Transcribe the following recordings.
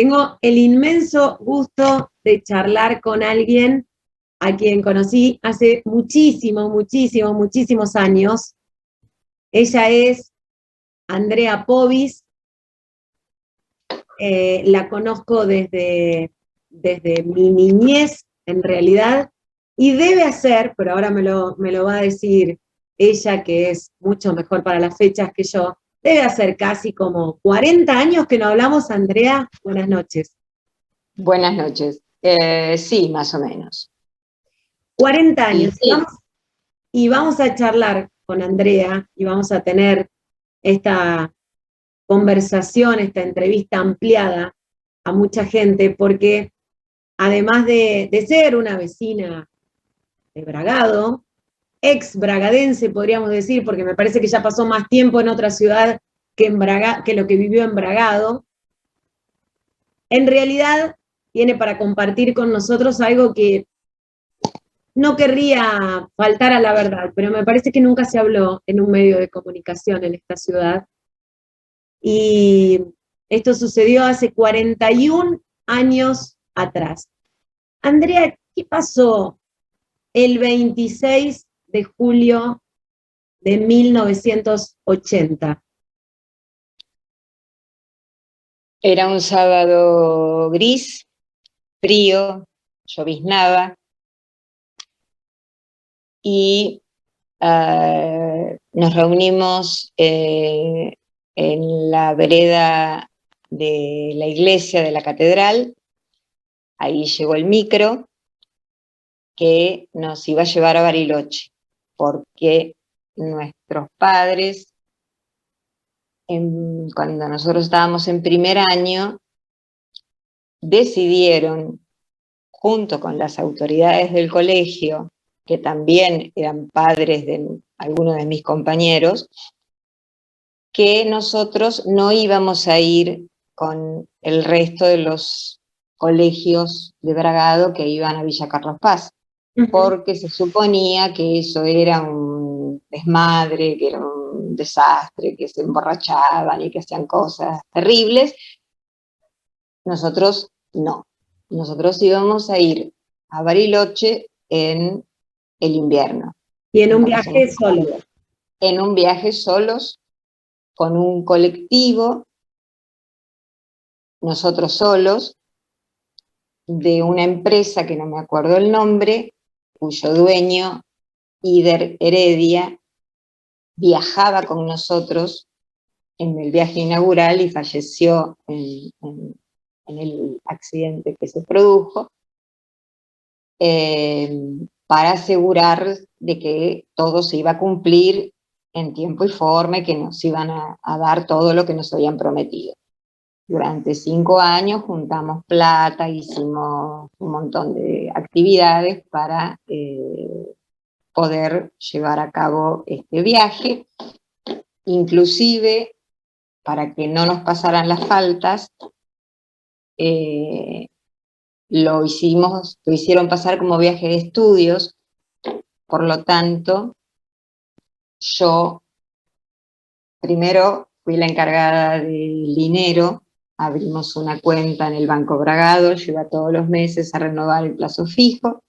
Tengo el inmenso gusto de charlar con alguien a quien conocí hace muchísimos años. Ella es Andrea Povis. La conozco desde mi niñez, en realidad, y debe hacer, pero ahora me lo va a decir ella, que es mucho mejor para las fechas que yo, debe hacer casi como 40 años que no hablamos. Andrea, buenas noches. Buenas noches. Sí, más o menos. 40 años. Sí. Y vamos a charlar con Andrea y vamos a tener esta conversación, esta entrevista ampliada a mucha gente, porque además de ser una vecina de Bragado, ex bragadense podríamos decir, porque me parece que ya pasó más tiempo en otra ciudad que lo que vivió en Bragado, en realidad viene para compartir con nosotros algo que no querría faltar a la verdad, pero me parece que nunca se habló en un medio de comunicación en esta ciudad. Y esto sucedió hace 41 años atrás. Andrea, ¿qué pasó el 26 de julio de 1980? Era un sábado gris, frío, lloviznaba y nos reunimos en la vereda de la iglesia de la catedral. Ahí llegó el micro que nos iba a llevar a Bariloche, porque nuestros padres, cuando nosotros estábamos en primer año, decidieron, junto con las autoridades del colegio, que también eran padres de algunos de mis compañeros, que nosotros no íbamos a ir con el resto de los colegios de Bragado que iban a Villa Carlos Paz, porque se suponía que eso era un desmadre, que era un desastre, que se emborrachaban y que hacían cosas terribles. Nosotros no. Nosotros íbamos a ir a Bariloche en el invierno. Y en un viaje solo. En un viaje solos, con un colectivo, nosotros solos, de una empresa que no me acuerdo el nombre, cuyo dueño, Ider Heredia, viajaba con nosotros en el viaje inaugural y falleció en el accidente que se produjo, para asegurar de que todo se iba a cumplir en tiempo y forma y que nos iban a dar todo lo que nos habían prometido. Durante 5 años juntamos plata, hicimos un montón de actividades para poder llevar a cabo este viaje, inclusive para que no nos pasaran las faltas, lo hicieron pasar como viaje de estudios. Por lo tanto, yo primero fui la encargada del dinero, abrimos una cuenta en el Banco Bragado, yo iba todos los meses a renovar el plazo fijo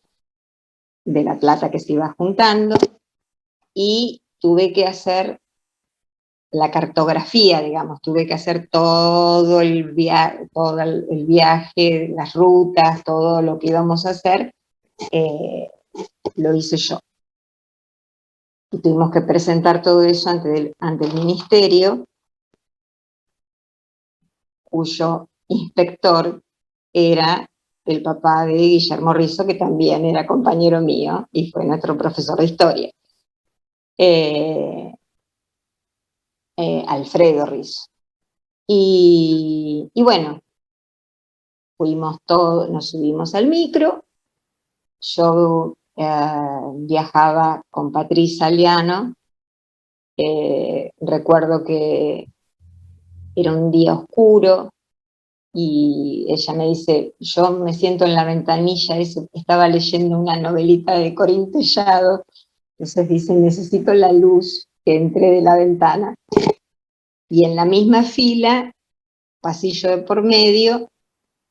de la plata que se iba juntando, y tuve que hacer la cartografía, digamos, tuve que hacer todo el viaje, las rutas, todo lo que íbamos a hacer, lo hice yo. Y tuvimos que presentar todo eso ante el ministerio, cuyo inspector era el papá de Guillermo Rizzo, que también era compañero mío y fue nuestro profesor de historia. Alfredo Rizzo. Y bueno, fuimos todos, nos subimos al micro. Yo viajaba con Patricia Aliano. Recuerdo que era un día oscuro y ella me dice, yo me siento en la ventanilla, estaba leyendo una novelita de Corín Tellado, entonces dice, necesito la luz que entre de la ventana. Y en la misma fila, pasillo de por medio,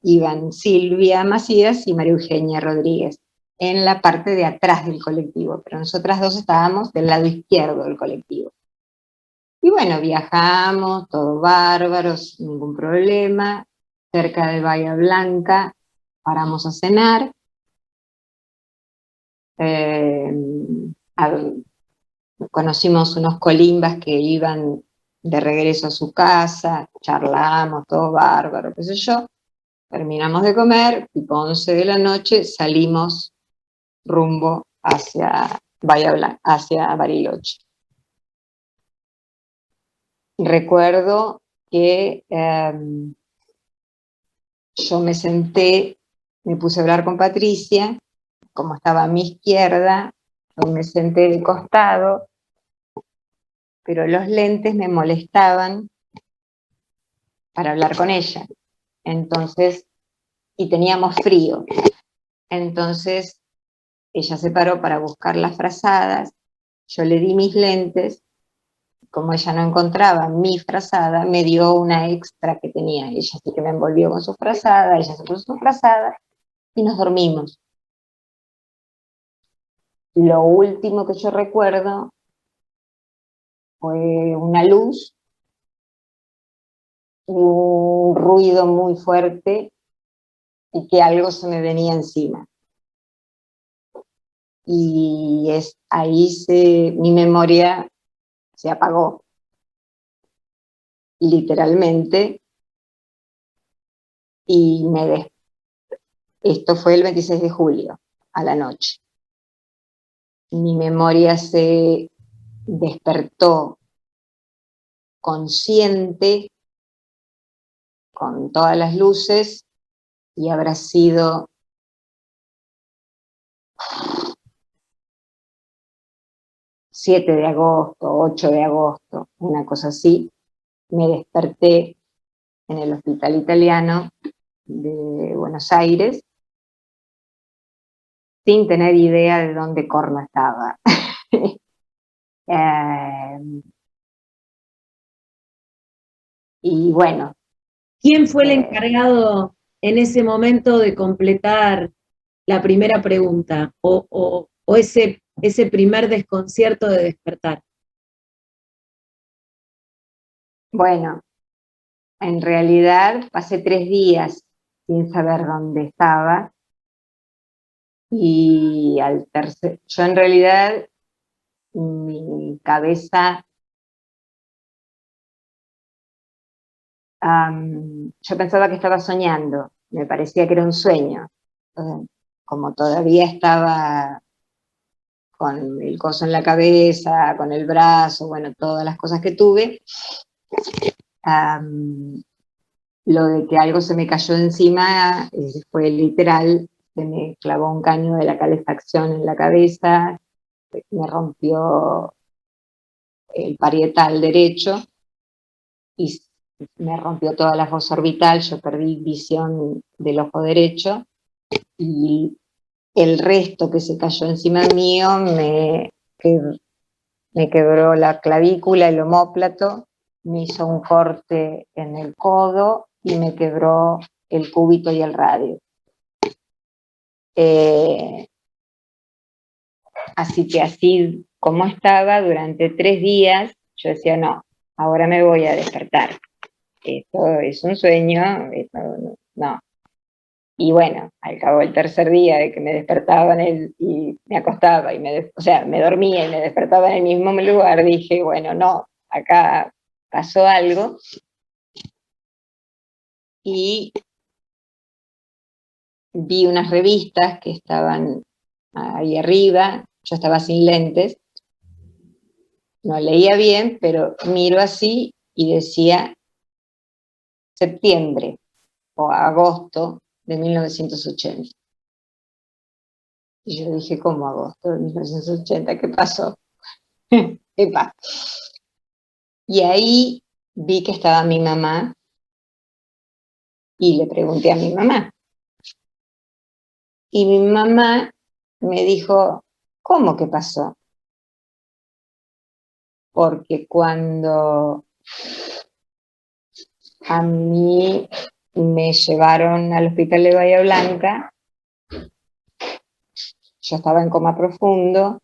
iban Silvia Macías y María Eugenia Rodríguez, en la parte de atrás del colectivo, pero nosotras dos estábamos del lado izquierdo del colectivo. Y bueno, viajamos, todo bárbaro, sin ningún problema, cerca de Bahía Blanca, paramos a cenar, conocimos unos colimbas que iban de regreso a su casa, charlamos, todo bárbaro, qué sé yo. Terminamos de comer, tipo 11 de la noche, salimos rumbo hacia Bahía Blanca, hacia Bariloche. Recuerdo que yo me senté, me puse a hablar con Patricia, como estaba a mi izquierda, yo me senté de costado, pero los lentes me molestaban para hablar con ella. Entonces, y teníamos frío. Entonces, ella se paró para buscar las frazadas, yo le di mis lentes, como ella no encontraba mi frazada, me dio una extra que tenía. Ella sí que me envolvió con su frazada, ella se puso su frazada, y nos dormimos. Lo último que yo recuerdo fue una luz, un ruido muy fuerte y que algo se me venía encima. Y ahí mi memoria se apagó, literalmente, y esto fue el 26 de julio, a la noche. Mi memoria se despertó consciente, con todas las luces, y habrá sido 7 de agosto, 8 de agosto, una cosa así. Me desperté en el Hospital Italiano de Buenos Aires, sin tener idea de dónde corno estaba. Y bueno. ¿Quién fue el encargado en ese momento de completar la primera pregunta o ese primer desconcierto de despertar? Bueno, en realidad pasé 3 días sin saber dónde estaba, y yo en realidad, mi cabeza, yo pensaba que estaba soñando, me parecía que era un sueño. Como todavía estaba con el coso en la cabeza, con el brazo, bueno, todas las cosas que tuve, lo de que algo se me cayó encima fue literal. Se me clavó un caño de la calefacción en la cabeza, me rompió el parietal derecho y me rompió toda la fosa orbital, yo perdí visión del ojo derecho, y el resto que se cayó encima mío me quebró la clavícula, el omóplato, me hizo un corte en el codo y me quebró el cúbito y el radio. Así que así como estaba durante 3 días, yo decía, no, ahora me voy a despertar. Esto es un sueño, esto no. Y bueno, al cabo del 3er día de que me despertaba y me acostaba, o sea, me dormía y me despertaba en el mismo lugar, dije, bueno, no, acá pasó algo. Y vi unas revistas que estaban ahí arriba, yo estaba sin lentes, no leía bien, pero miro así y decía septiembre o agosto de 1980. Y yo dije, ¿cómo agosto de 1980? ¿Qué pasó? Epa. Y ahí vi que estaba mi mamá y le pregunté a mi mamá. Y mi mamá me dijo, ¿cómo que pasó? Porque cuando a mí me llevaron al hospital de Bahía Blanca, yo estaba en coma profundo,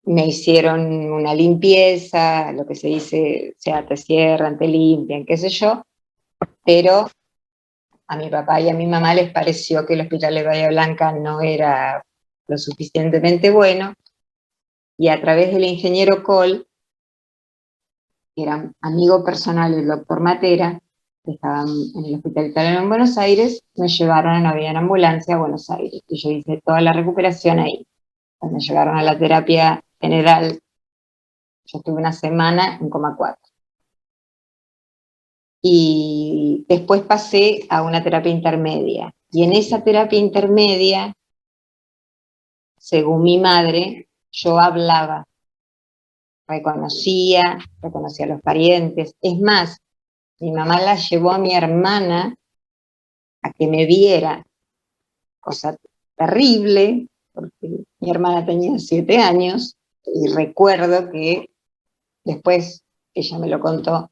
me hicieron una limpieza, lo que se dice, o sea, te cierran, te limpian, qué sé yo, pero a mi papá y a mi mamá les pareció que el hospital de Bahía Blanca no era lo suficientemente bueno, y a través del ingeniero Cole, que era amigo personal del doctor Matera, que estaba en el hospital italiano en Buenos Aires, me llevaron en avión en ambulancia a Buenos Aires, y yo hice toda la recuperación ahí. Cuando me llevaron a la terapia general, yo estuve una semana en coma 4. Y después pasé a una terapia intermedia. Y en esa terapia intermedia, según mi madre, yo hablaba, reconocía a los parientes. Es más, mi mamá la llevó a mi hermana a que me viera, cosa terrible, porque mi hermana tenía 7 años, y recuerdo que después ella me lo contó,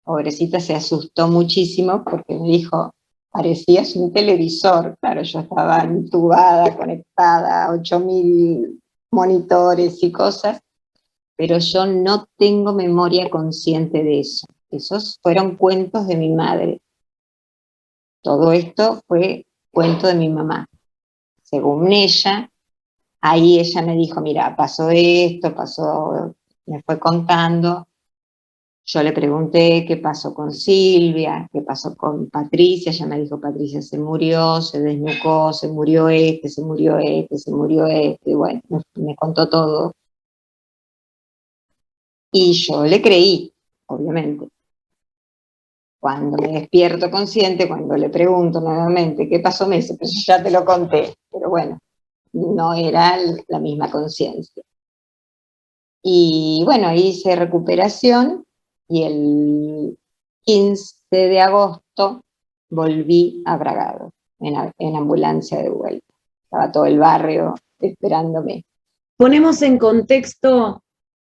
pobrecita se asustó muchísimo porque me dijo, parecías un televisor. Claro, yo estaba entubada, conectada, 8.000 monitores y cosas, pero yo no tengo memoria consciente de eso. Esos fueron cuentos de mi madre. Todo esto fue cuento de mi mamá. Según ella, ahí ella me dijo, mira, pasó esto, pasó, me fue contando. Yo le pregunté qué pasó con Silvia, qué pasó con Patricia. Ella me dijo, Patricia se murió, se desnucó, se murió este, se murió este, se murió este. Bueno, me contó todo. Y yo le creí, obviamente. Cuando me despierto consciente, cuando le pregunto nuevamente qué pasó, me dice, pues ya te lo conté. Pero bueno, no era la misma conciencia. Y bueno, hice recuperación y el 15 de agosto volví a Bragado, en ambulancia de vuelta. Estaba todo el barrio esperándome. Ponemos en contexto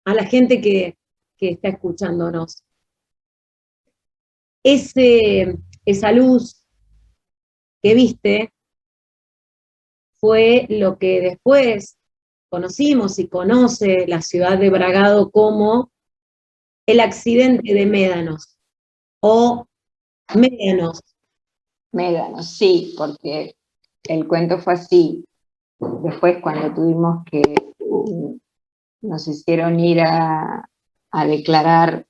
a la gente que está escuchándonos. Esa luz que viste fue lo que después conocimos y conoce la ciudad de Bragado como el accidente de Médanos, o Médanos. Médanos, sí, porque el cuento fue así. Después cuando tuvimos que, nos hicieron ir a declarar,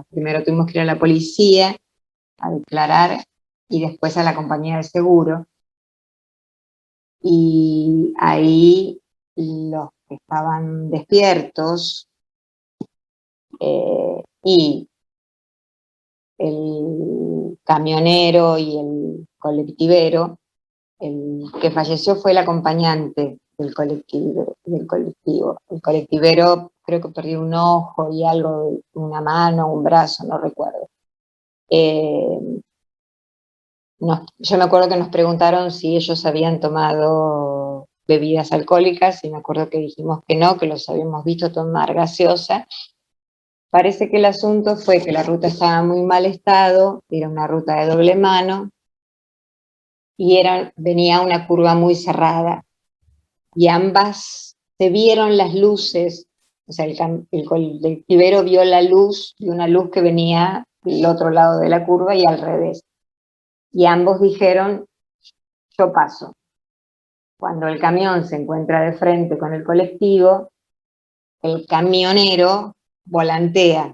primero tuvimos que ir a la policía a declarar y después a la compañía de seguro. Y ahí los que estaban despiertos y el camionero y el colectivero, el que falleció fue el acompañante del colectivo. El colectivero creo que perdió un ojo y algo, una mano, un brazo, no recuerdo. Yo me acuerdo que nos preguntaron si ellos habían tomado bebidas alcohólicas y me acuerdo que dijimos que no, que los habíamos visto tomar gaseosa. Parece que el asunto fue que la ruta estaba en muy mal estado, era una ruta de doble mano y venía una curva muy cerrada y ambas se vieron las luces, o sea, el colectivero vio la luz, de una luz que venía del otro lado de la curva y al revés. Y ambos dijeron, yo paso. Cuando el camión se encuentra de frente con el colectivo, el camionero volantea.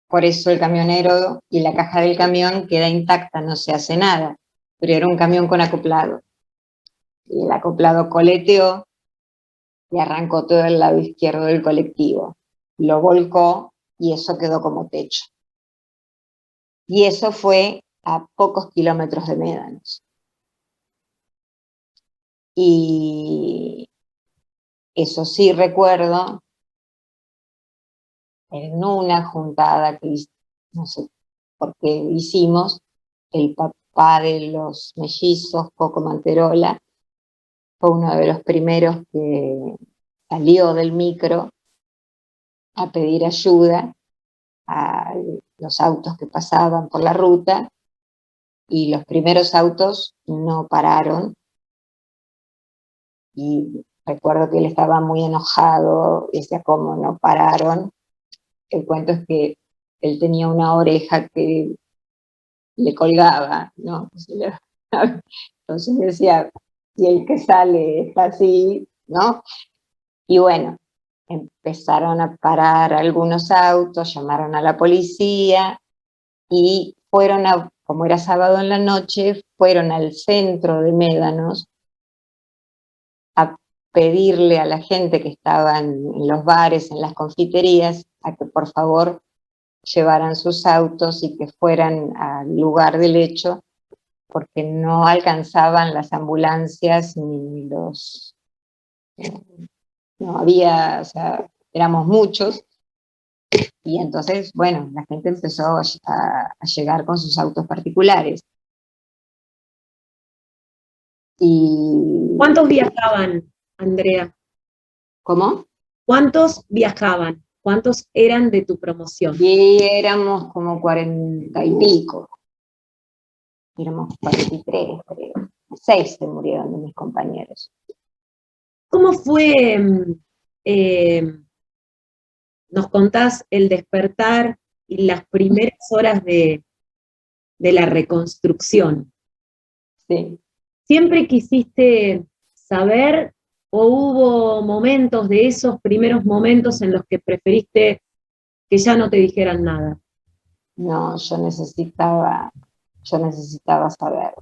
Por eso el camionero y la caja del camión queda intacta, no se hace nada. Pero era un camión con acoplado. Y el acoplado coleteó y arrancó todo el lado izquierdo del colectivo. Lo volcó y eso quedó como techo. Y eso fue a pocos kilómetros de Médanos. Y eso sí recuerdo, en una juntada que no sé por qué hicimos, el papá de los mellizos, Coco Manterola, fue uno de los primeros que salió del micro a pedir ayuda a los autos que pasaban por la ruta, y los primeros autos no pararon, y recuerdo que él estaba muy enojado, decía, ¿cómo no pararon? El cuento es que él tenía una oreja que le colgaba, ¿no? Entonces decía, si el que sale está así, ¿no? Y bueno, empezaron a parar algunos autos, llamaron a la policía y fueron a, como era sábado en la noche, fueron al centro de Médanos a pedirle a la gente que estaba en los bares, en las confiterías, a que por favor llevaran sus autos y que fueran al lugar del hecho, porque no alcanzaban las ambulancias ni los... no había, o sea, éramos muchos, y entonces, bueno, la gente empezó a llegar con sus autos particulares. Y... ¿Cuántos viajaban, Andrea? ¿Cómo? ¿Cuántos viajaban? ¿Cuántos eran de tu promoción? Y éramos como 40 y pico. Éramos 43, creo. 6 se murieron de mis compañeros. ¿Cómo fue, nos contás, el despertar y las primeras horas de la reconstrucción? Sí. ¿Siempre quisiste saber o hubo momentos de esos primeros momentos en los que preferiste que ya no te dijeran nada? No, yo necesitaba saber.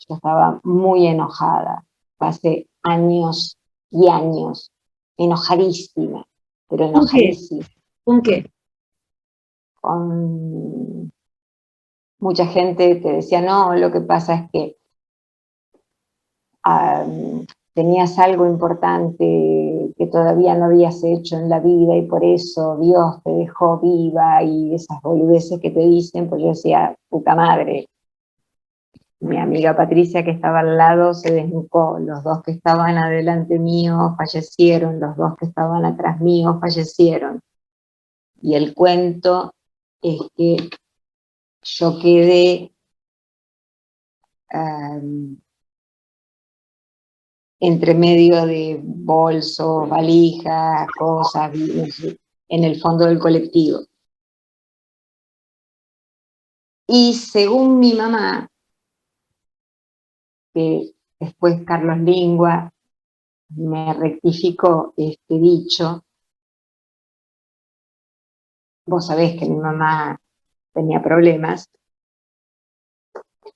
Yo estaba muy enojada, pasé años y años, enojadísima, pero ¿Con qué? enojadísima, ¿Con qué? con mucha gente que decía, no, lo que pasa es que tenías algo importante que todavía no habías hecho en la vida y por eso Dios te dejó viva, y esas boludeces que te dicen. Pues yo decía, puta madre. Mi amiga Patricia, que estaba al lado, se desnucó. Los 2 que estaban adelante mío fallecieron, los 2 que estaban atrás mío fallecieron. Y el cuento es que yo quedé entre medio de bolsos, valijas, cosas, en el fondo del colectivo. Y según mi mamá, que después Carlos Lingua me rectificó este dicho, vos sabés que mi mamá tenía problemas,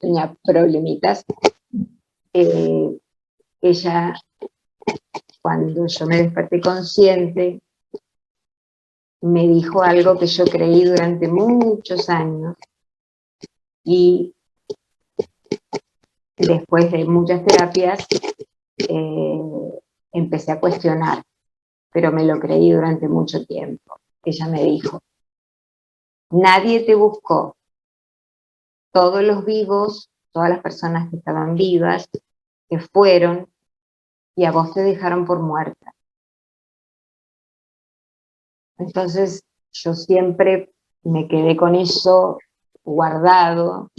tenía problemitas. Ella, cuando yo me desperté consciente, me dijo algo que yo creí durante muchos años, y después de muchas terapias empecé a cuestionar, pero me lo creí durante mucho tiempo. Ella me dijo, nadie te buscó, todos los vivos, todas las personas que estaban vivas, que fueron, y a vos te dejaron por muerta. Entonces yo siempre me quedé con eso guardado,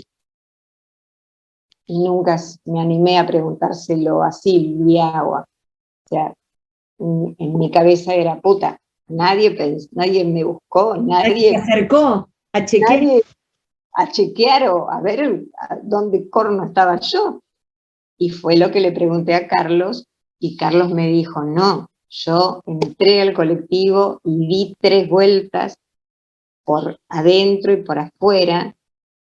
y nunca me animé a preguntárselo a Silvia, o sea, en mi cabeza era, puta, nadie me buscó, ¿Se acercó a chequear? nadie a chequear o a ver a dónde corno estaba yo. Y fue lo que le pregunté a Carlos, y Carlos me dijo, no, yo entré al colectivo y di 3 vueltas por adentro y por afuera,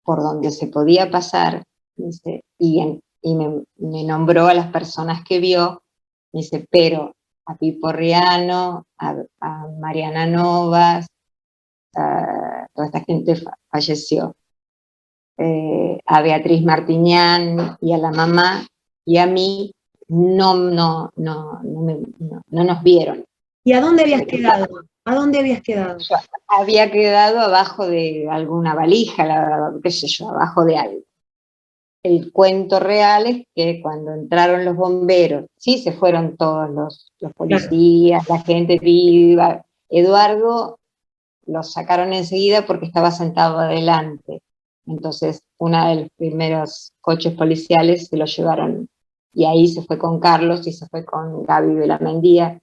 por donde se podía pasar, dice, y me nombró a las personas que vio, dice, pero a Pipo Riano, a Mariana Novas, toda esta gente falleció. A Beatriz Martiñán y a la mamá y a mí no nos vieron. ¿Y a dónde habías quedado? ¿A dónde habías quedado? Yo había quedado abajo de alguna valija, qué sé yo, abajo de algo. El cuento real es que cuando entraron los bomberos, sí se fueron todos los policías, la gente viva. Eduardo lo sacaron enseguida porque estaba sentado adelante. Entonces, uno de los primeros coches policiales se lo llevaron, y ahí se fue con Carlos y se fue con Gaby Belamendía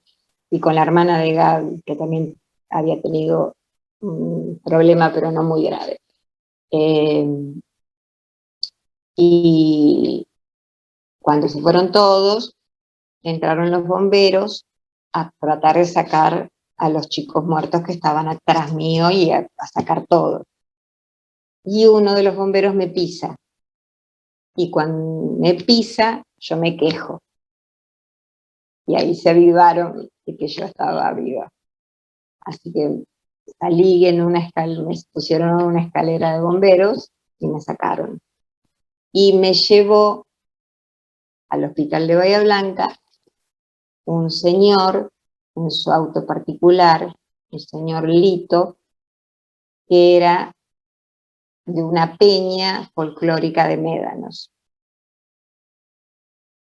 y con la hermana de Gaby, que también había tenido un problema, pero no muy grave. Y cuando se fueron todos, entraron los bomberos a tratar de sacar a los chicos muertos que estaban atrás mío y a sacar todo. Y uno de los bomberos me pisa. Y cuando me pisa, yo me quejo. Y ahí se avivaron de que yo estaba viva. Así que salí en una escalera, me pusieron en una escalera de bomberos y me sacaron. Y me llevó al hospital de Bahía Blanca un señor en su auto particular, el señor Lito, que era de una peña folclórica de Médanos,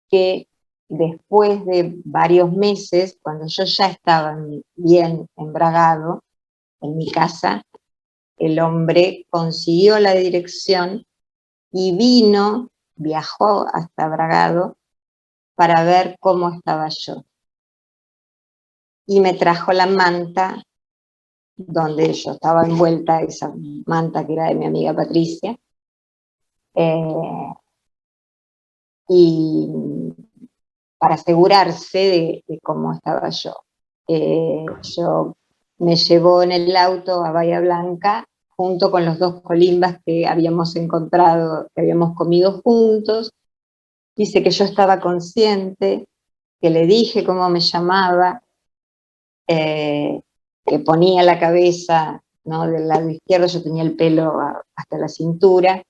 que después de varios meses, cuando yo ya estaba bien embragado en mi casa, el hombre consiguió la dirección y viajó hasta Bragado para ver cómo estaba yo. Y me trajo la manta donde yo estaba envuelta, esa manta que era de mi amiga Patricia, y para asegurarse de cómo estaba yo. Yo me llevó en el auto a Bahía Blanca, junto con los 2 colimbas que habíamos encontrado, que habíamos comido juntos. Dice que yo estaba consciente, que le dije cómo me llamaba, que ponía la cabeza, ¿no?, del lado izquierdo, yo tenía el pelo hasta la cintura,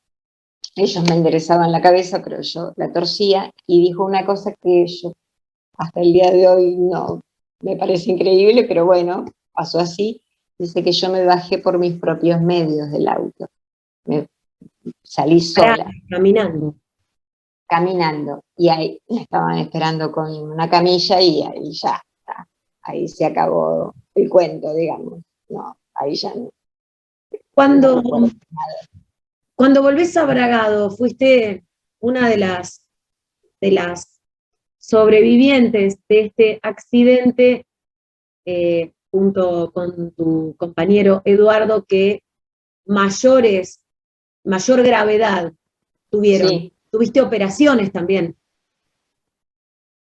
ellos me enderezaban la cabeza, pero yo la torcía, y dijo una cosa que yo hasta el día de hoy no me parece increíble, pero bueno, pasó así. Dice que yo me bajé por mis propios medios del auto, me salí sola. Caminando, y ahí me estaban esperando con una camilla y ahí ya está. Ahí se acabó el cuento, digamos. No, ahí ya no. Cuando, cuando volvés a Bragado, fuiste una de las sobrevivientes de este accidente, junto con tu compañero Eduardo, que mayor gravedad tuvieron. Sí. Tuviste operaciones también.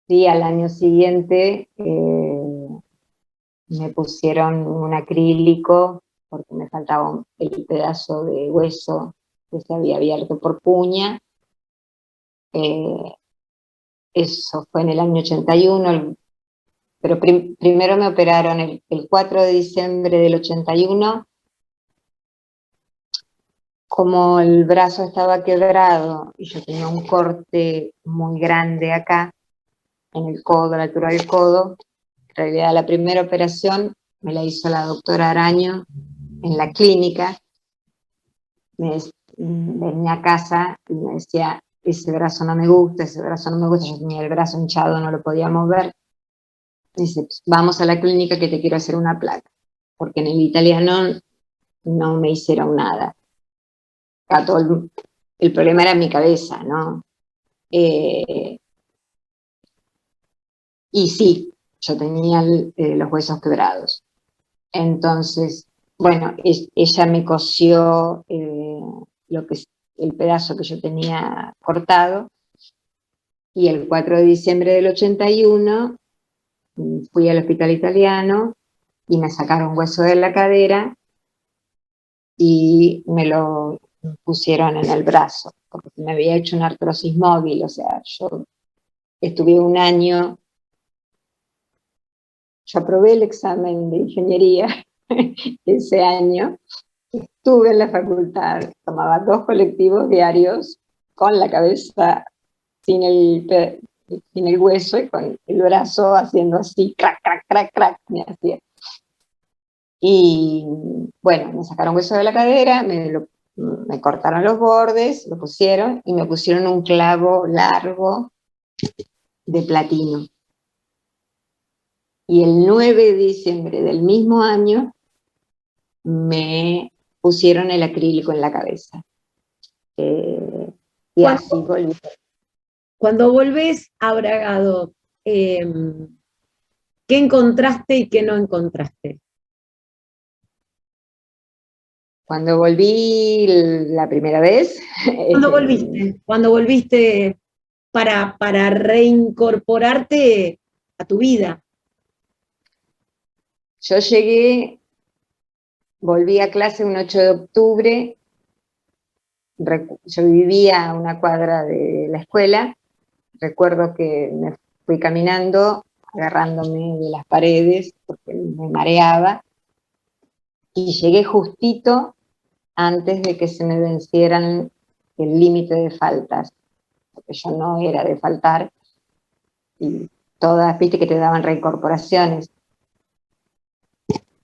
Sí, al año siguiente me pusieron un acrílico porque me faltaba el pedazo de hueso que se había abierto por puña. Eso fue en el año 81, pero primero me operaron el 4 de diciembre del 81. Como el brazo estaba quebrado y yo tenía un corte muy grande acá, en el codo, a la altura del codo, en realidad la primera operación me la hizo la doctora Araño en la clínica. Venía a casa y me decía, ese brazo no me gusta, ese brazo no me gusta, yo tenía el brazo hinchado, no lo podía mover. Dice, vamos a la clínica que te quiero hacer una placa, porque en el italiano no me hicieron nada. Todo el problema era en mi cabeza, ¿no? Y sí, yo tenía los huesos quebrados. Entonces, bueno, ella me cosió el pedazo que yo tenía cortado, y el 4 de diciembre del 81 fui al hospital italiano y me sacaron hueso de la cadera y me lo pusieron en el brazo, porque me había hecho una artrosis móvil. O sea, yo estuve un año, yo aprobé el examen de ingeniería ese año, estuve en la facultad, tomaba 2 colectivos diarios con la cabeza sin el hueso y con el brazo haciendo así, crack, crack, crack, crack, me hacía. Y bueno, me sacaron hueso de la cadera, me cortaron los bordes, lo pusieron y me pusieron un clavo largo de platino. Y el 9 de diciembre del mismo año me pusieron el acrílico en la cabeza. Y así volví. Cuando volvés a Bragado, ¿qué encontraste y qué no encontraste? Cuando volví la primera vez... ¿Cuándo volviste para reincorporarte a tu vida? Yo llegué, volví a clase un 8 de octubre, yo vivía a una cuadra de la escuela, recuerdo que me fui caminando, agarrándome de las paredes, porque me mareaba, y llegué justito antes de que se me vencieran el límite de faltas, porque yo no era de faltar, y todas, viste que te daban reincorporaciones.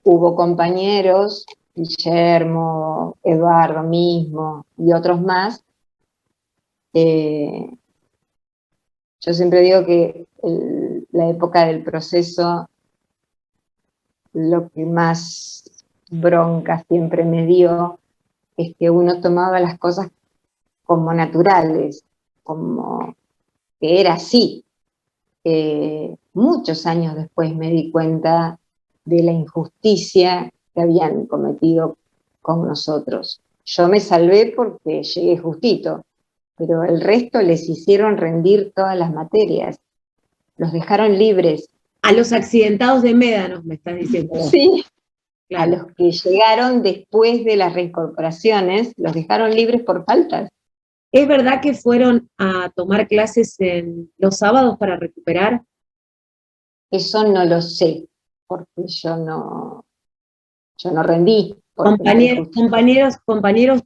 Hubo compañeros, Guillermo, Eduardo mismo, y otros más. Yo siempre digo que la época del proceso, lo que más bronca siempre me dio, es que uno tomaba las cosas como naturales, como que era así. Muchos años después me di cuenta de la injusticia que habían cometido con nosotros. Yo me salvé porque llegué justito, pero el resto les hicieron rendir todas las materias, los dejaron libres. A los accidentados de Médanos, me estás diciendo. Sí, claro. A los que llegaron después de las reincorporaciones, los dejaron libres por faltas. ¿Es verdad que fueron a tomar clases en los sábados para recuperar? Eso no lo sé, porque yo no rendí. Compañeros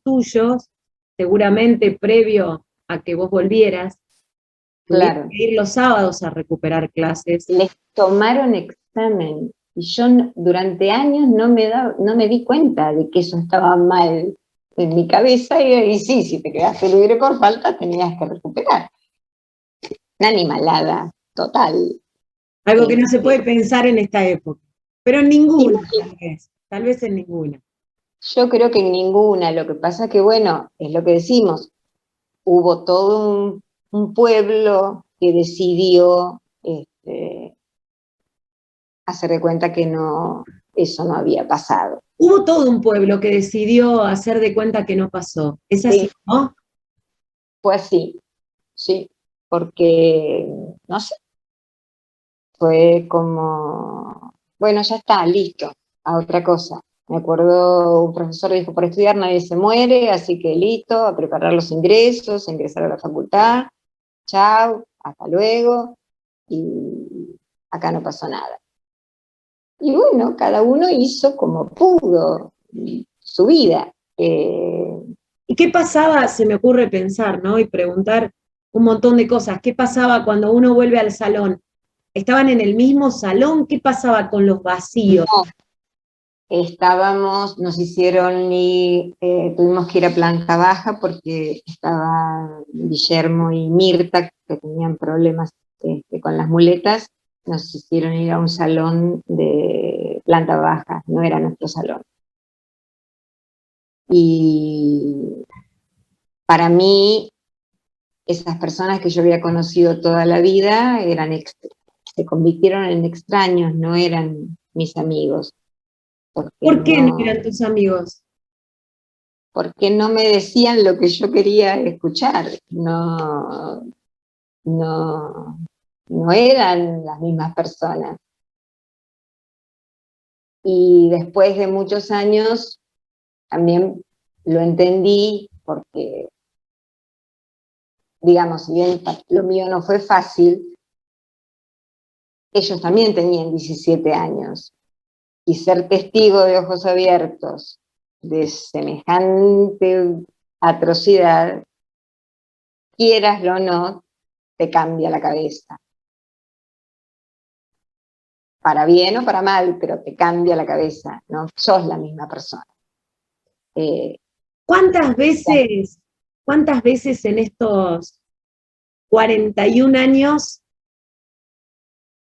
tuyos, seguramente previo a que vos volvieras, tuvieron que ir los sábados a recuperar clases. Les tomaron examen, y yo durante años no me di cuenta de que eso estaba mal en mi cabeza, y sí, si te quedaste libre por falta, tenías que recuperar. Una animalada total. Algo que no se puede pensar en esta época, pero en ninguna, tal vez en ninguna. Yo creo que en ninguna, lo que pasa que, bueno, es lo que decimos, hubo todo un pueblo que decidió hacer de cuenta que eso no había pasado. Hubo todo un pueblo que decidió hacer de cuenta que no pasó. ¿Es así, no? Fue así, sí, porque, no sé, fue como, bueno, ya está, listo, a otra cosa. Me acuerdo, un profesor dijo, por estudiar nadie se muere, así que listo, a preparar los ingresos, a ingresar a la facultad, chao, hasta luego, y acá no pasó nada. Y bueno, cada uno hizo como pudo su vida. ¿Y qué pasaba? Se me ocurre pensar, ¿no? Y preguntar un montón de cosas. ¿Qué pasaba cuando uno vuelve al salón? ¿Estaban en el mismo salón? ¿Qué pasaba con los vacíos? No, nos hicieron tuvimos que ir a planta baja porque estaba Guillermo y Mirta, que tenían problemas con las muletas, nos hicieron ir a un salón de planta baja, no era nuestro salón. Y para mí, esas personas que yo había conocido toda la vida se convirtieron en extraños, no eran mis amigos. ¿Por qué no eran tus amigos? Porque no me decían lo que yo quería escuchar, no eran las mismas personas. Y después de muchos años también lo entendí porque, digamos, si bien lo mío no fue fácil, ellos también tenían 17 años. Y ser testigo de ojos abiertos de semejante atrocidad, quieraslo o no, te cambia la cabeza. Para bien o para mal, pero te cambia la cabeza, no sos la misma persona. ¿Cuántas veces en estos 41 años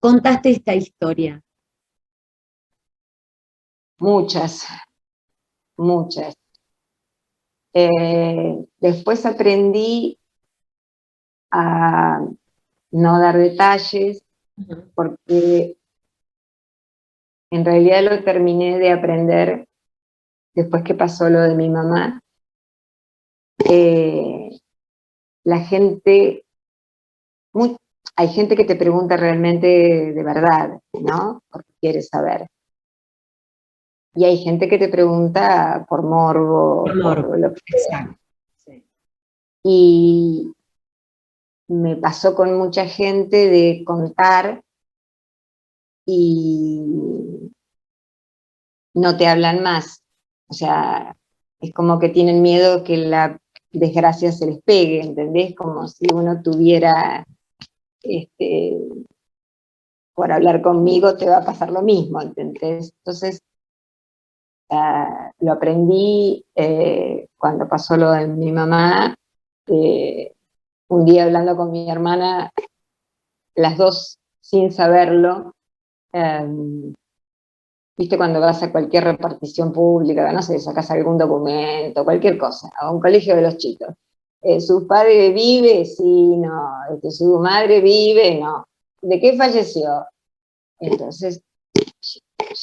contaste esta historia? Muchas. muchas. Después aprendí a no dar detalles, porque en realidad lo terminé de aprender después que pasó lo de mi mamá. La gente, hay gente que te pregunta realmente de verdad, ¿no? Porque quiere saber. Y hay gente que te pregunta por morbo, por lo que sea. Exacto. Sí. Y me pasó con mucha gente de contar y no te hablan más. O sea, es como que tienen miedo que la desgracia se les pegue, ¿entendés? Como si uno tuviera, por hablar conmigo te va a pasar lo mismo, ¿entendés? Entonces, lo aprendí cuando pasó lo de mi mamá, un día hablando con mi hermana, las dos sin saberlo, viste cuando vas a cualquier repartición pública, no sé, sacas algún documento, cualquier cosa, a un colegio de los chicos. ¿Su padre vive? Sí, no. ¿Su madre vive? No. ¿De qué falleció? Entonces,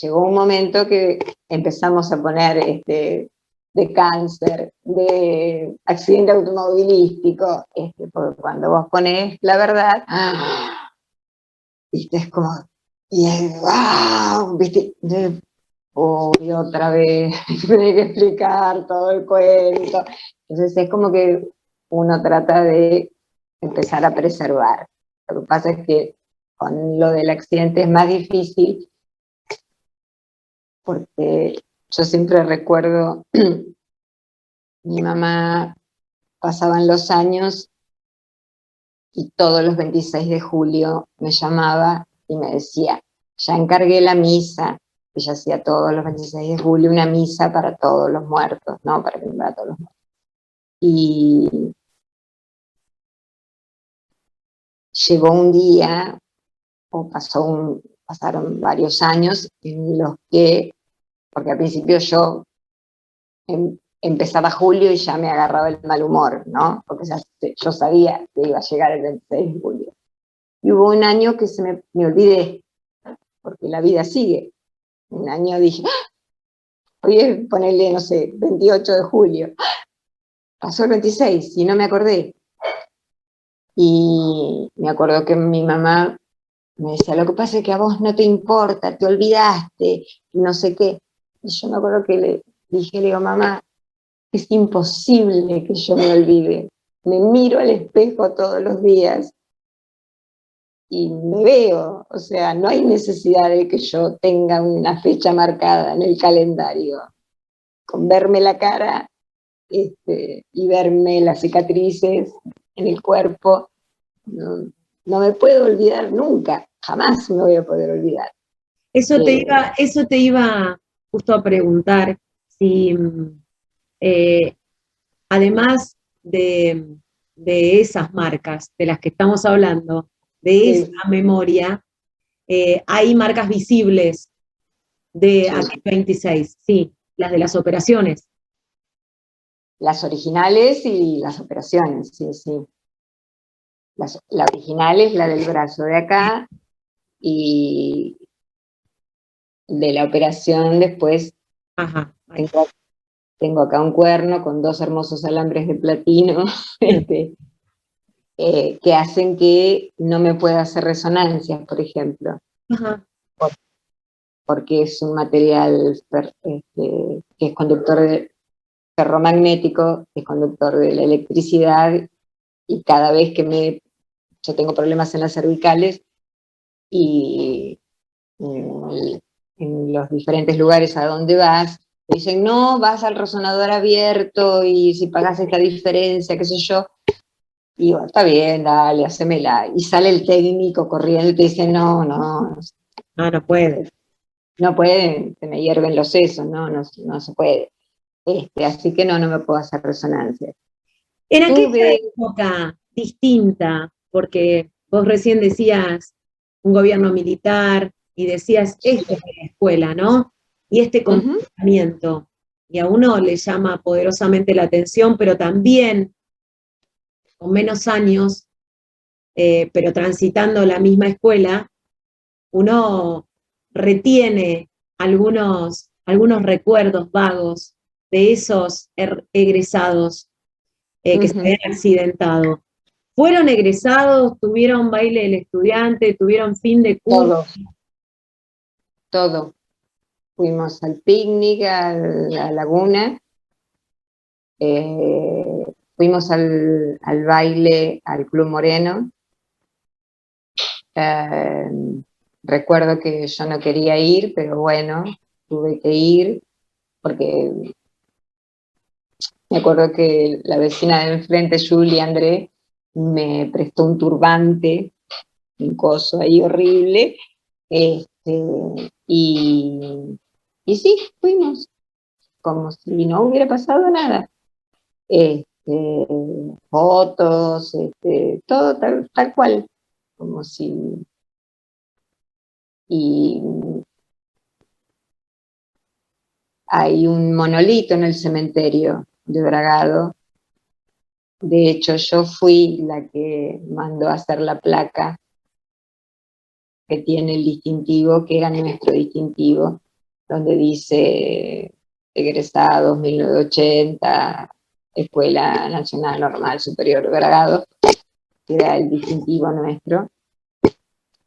llegó un momento que empezamos a poner de cáncer, de accidente automovilístico, porque cuando vos ponés la verdad, viste, es como, y es, wow, viste, y otra vez, tiene que explicar todo el cuento. Entonces es como que uno trata de empezar a preservar. Lo que pasa es que con lo del accidente es más difícil, porque yo siempre recuerdo, mi mamá, pasaban los años y todos los 26 de julio me llamaba y me decía, ya encargué la misa. Ella hacía todos los 26 de julio una misa para todos los muertos, ¿no? Para todos los muertos. Y llegó un día, o pasaron varios años en los que, porque al principio yo empezaba julio y ya me agarraba el mal humor, ¿no? Porque yo sabía que iba a llegar el 26 de julio. Y hubo un año que me olvidé, porque la vida sigue. Un año dije, hoy es ponerle, no sé, 28 de julio. Pasó el 26 y no me acordé. Y me acuerdo que mi mamá me decía, lo que pasa es que a vos no te importa, te olvidaste, no sé qué. Y yo me acuerdo que le digo, mamá, es imposible que yo me olvide. Me miro al espejo todos los días y me veo, o sea, no hay necesidad de que yo tenga una fecha marcada en el calendario. Con verme la cara y verme las cicatrices en el cuerpo, no me puedo olvidar nunca, jamás me voy a poder olvidar. Eso te iba justo a preguntar, si además de esas marcas de las que estamos hablando, de esa memoria, hay marcas visibles de aquel 26, sí, las de las operaciones. Las originales y las operaciones, sí, sí. La original es la del brazo de acá, y de la operación después Ajá. tengo acá un cuerno con 2 hermosos alambres de platino, que hacen que no me pueda hacer resonancias, por ejemplo. Ajá. Porque es un material que es conductor ferromagnético, es conductor de la electricidad, y cada vez que yo tengo problemas en las cervicales, y en los diferentes lugares a donde vas, te dicen, no, vas al resonador abierto, y si pagas esta diferencia, qué sé yo. Y digo, está bien, dale, hacémela. Y sale el técnico corriendo y te dice, no, no puede. no pueden, se me hierven los sesos, no se puede. Así que no me puedo hacer resonancia. En aquella época distinta, porque vos recién decías un gobierno militar y decías esto es la escuela, ¿no? Y este comportamiento. y a uno le llama poderosamente la atención, pero también con menos años, pero transitando la misma escuela, uno retiene algunos recuerdos vagos de esos egresados que se habían accidentado. ¿Fueron egresados? ¿Tuvieron baile del estudiante? ¿Tuvieron fin de curso? Todo. Fuimos al picnic, a la laguna, fuimos al baile, al Club Moreno. Recuerdo que yo no quería ir, pero bueno, tuve que ir, porque me acuerdo que la vecina de enfrente, Julie André, me prestó un turbante, un coso ahí horrible, y sí, fuimos, como si no hubiera pasado nada. Fotos, todo tal cual, como si... Y hay un monolito en el cementerio de Bragado. De hecho, yo fui la que mandó a hacer la placa que tiene el distintivo, que era nuestro distintivo, donde dice egresados 1980, Escuela Nacional Normal Superior Bragado, que era el distintivo nuestro.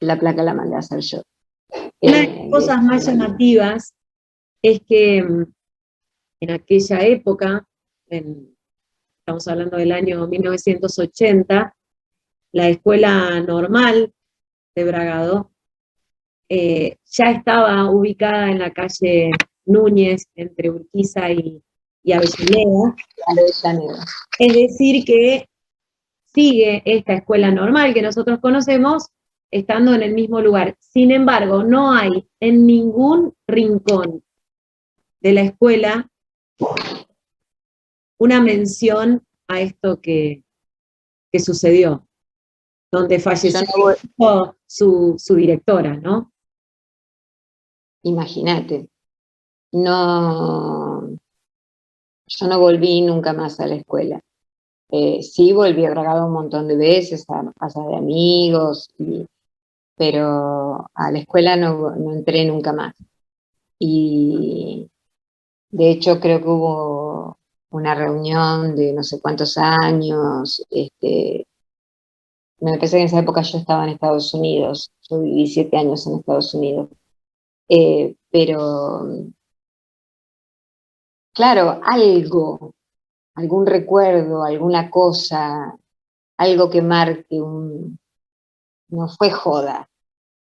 La placa la mandé a hacer yo. Una de las cosas más llamativas es que en aquella época, estamos hablando del año 1980, la escuela normal de Bragado ya estaba ubicada en la calle Núñez, entre Urquiza y Avellaneda. Es decir, que sigue esta escuela normal que nosotros conocemos estando en el mismo lugar. Sin embargo, no hay en ningún rincón de la escuela una mención a esto que sucedió, donde falleció su directora, ¿no? Imagínate, no, yo no volví nunca más a la escuela. Sí volví a Bragado un montón de veces, a casa de amigos, pero a la escuela no entré nunca más. Y de hecho creo que hubo una reunión de no sé cuántos años, me parece que en esa época yo estaba en Estados Unidos, yo viví 7 años en Estados Unidos, pero claro, algún recuerdo, alguna cosa, algo que marque no fue joda.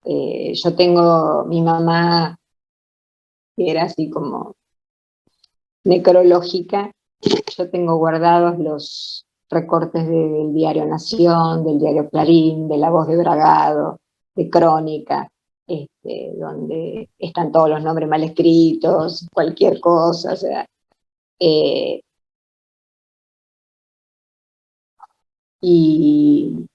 Yo tengo mi mamá, que era así como necrológica, yo tengo guardados los recortes del diario Nación, del diario Clarín, de La Voz de Bragado, de Crónica, donde están todos los nombres mal escritos, cualquier cosa, o sea, y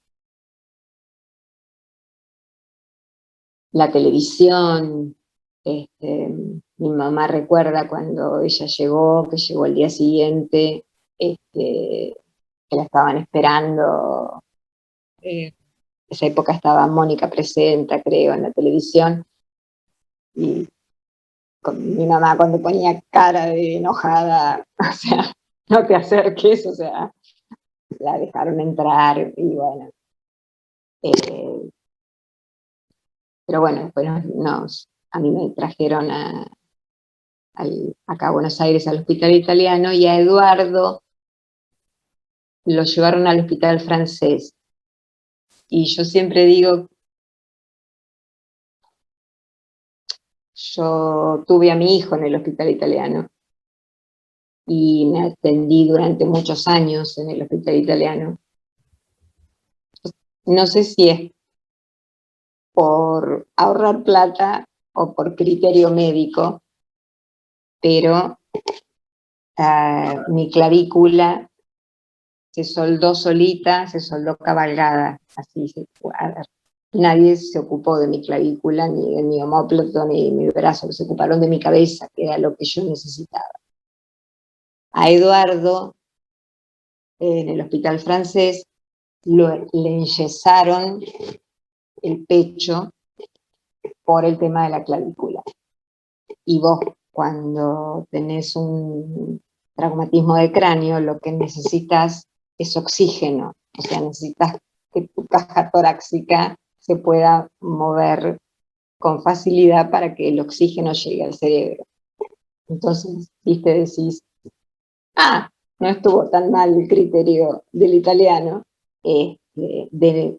la televisión, mi mamá recuerda cuando ella llegó, que llegó el día siguiente, que la estaban esperando. En esa época estaba Mónica Presenta, creo, en la televisión, y con mi mamá cuando ponía cara de enojada, o sea, no te acerques, o sea, la dejaron entrar, y bueno. Pero bueno, después a mí me trajeron acá a Buenos Aires al hospital italiano, y a Eduardo lo llevaron al hospital francés. Y yo siempre digo, yo tuve a mi hijo en el hospital italiano y me atendí durante muchos años en el hospital italiano. No sé si es por ahorrar plata o por criterio médico, pero mi clavícula se soldó solita, se soldó cabalgada, así nadie se ocupó de mi clavícula, ni de mi omóplato, ni de mi brazo, se ocuparon de mi cabeza, que era lo que yo necesitaba. A Eduardo, en el hospital francés, le enyesaron el pecho por el tema de la clavícula. Y vos, cuando tenés un traumatismo de cráneo, lo que necesitas es oxígeno, o sea, necesitas que tu caja torácica se pueda mover con facilidad para que el oxígeno llegue al cerebro. Entonces, viste, decís, no estuvo tan mal el criterio del italiano de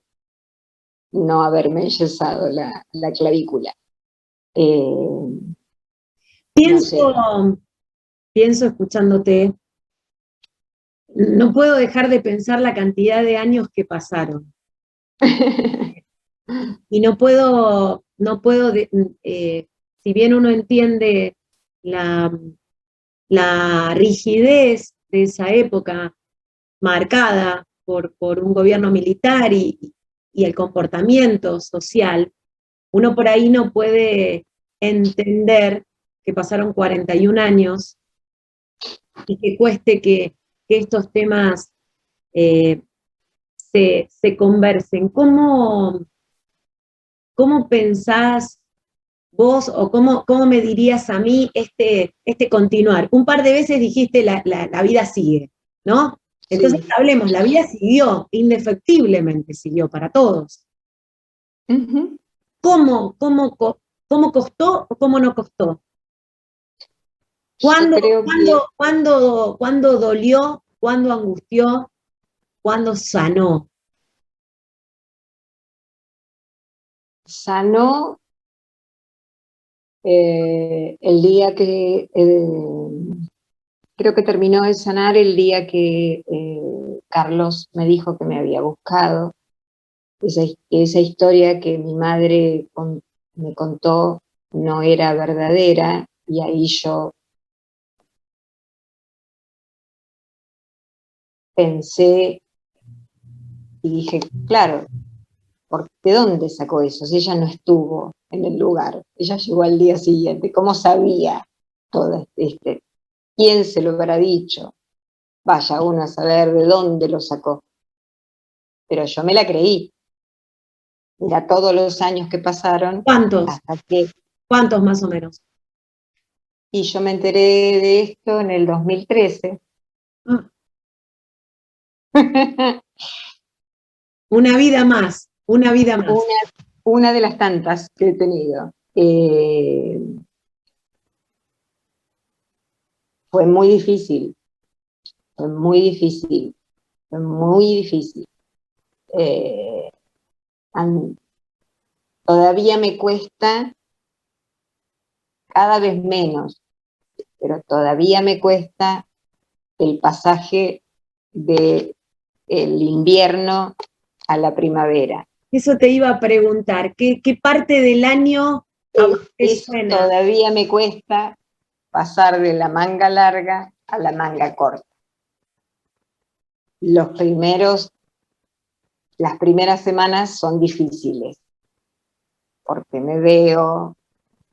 no haberme enyesado la clavícula. No sé. Pienso escuchándote, no puedo dejar de pensar la cantidad de años que pasaron. Y si bien uno entiende la rigidez de esa época marcada por un gobierno militar y el comportamiento social, uno por ahí no puede entender que pasaron 41 años y que cueste que estos temas se conversen. ¿Cómo pensás vos o cómo me dirías a mí este continuar? Un par de veces dijiste la vida sigue, ¿no? Entonces Sí. hablemos, la vida siguió, indefectiblemente siguió para todos. Uh-huh. ¿Cómo costó o cómo no costó? ¿Cuándo dolió? ¿Cuándo angustió? ¿Cuándo sanó? Sanó el día que, creo que terminó de sanar el día que Carlos me dijo que me había buscado. Esa historia que mi madre me contó no era verdadera, y ahí yo pensé y dije, claro, ¿de dónde sacó eso? Si ella no estuvo en el lugar, ella llegó al día siguiente, ¿cómo sabía todo esto? ¿Quién se lo habrá dicho? Vaya uno a saber de dónde lo sacó. Pero yo me la creí. Mira todos los años que pasaron. ¿Cuántos? Hasta que... ¿Cuántos más o menos? Y yo me enteré de esto en el 2013. Ah. Una vida más, una vida más. Una de las tantas que he tenido. Fue muy difícil, fue muy difícil, fue muy difícil. Todavía me cuesta, cada vez menos, pero todavía me cuesta el pasaje del invierno a la primavera. Eso te iba a preguntar, ¿qué parte del año a vos te suena? Todavía me cuesta pasar de la manga larga a la manga corta. Las primeras semanas son difíciles, porque me veo,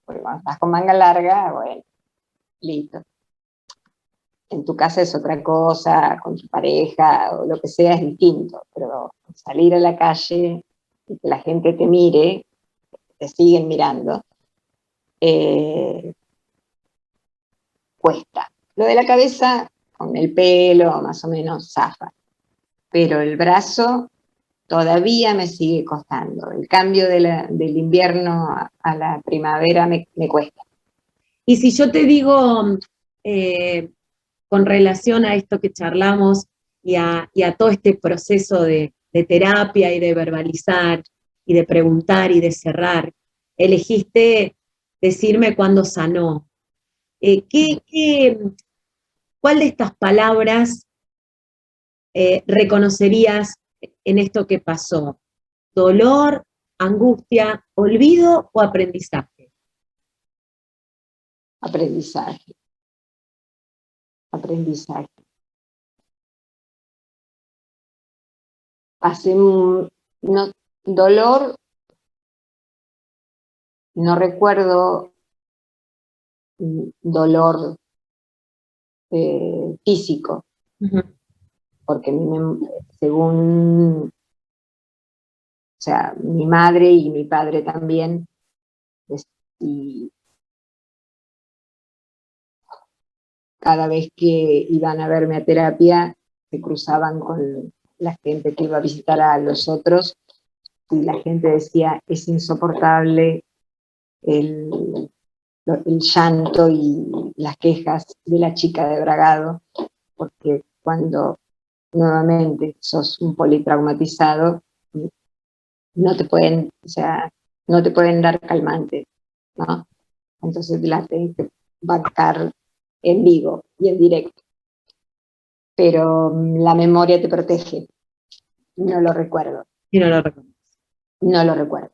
porque cuando estás con manga larga, bueno, listo. En tu casa es otra cosa, con tu pareja o lo que sea es distinto, pero salir a la calle y que la gente te mire, te siguen mirando, cuesta. Lo de la cabeza, con el pelo, más o menos zafa, pero el brazo todavía me sigue costando. El cambio del invierno a la primavera me cuesta. Y si yo te digo, con relación a esto que charlamos y a todo este proceso de terapia y de verbalizar y de preguntar y de cerrar, elegiste decirme cuándo sanó. ¿Cuál de estas palabras reconocerías en esto que pasó? ¿Dolor, angustia, olvido o aprendizaje? Aprendizaje. Dolor, no recuerdo dolor físico, Ujú. porque según, o sea, mi madre y mi padre también, y cada vez que iban a verme a terapia, se cruzaban con la gente que iba a visitar a los otros, y la gente decía, es insoportable el llanto y las quejas de la chica de Bragado, porque cuando nuevamente sos un politraumatizado, no te pueden, o sea, no te pueden dar calmante, ¿no? Entonces la tenés que bancar en vivo y en directo. Pero la memoria te protege, no lo recuerdo, Y no lo recuerdo. no lo recuerdo.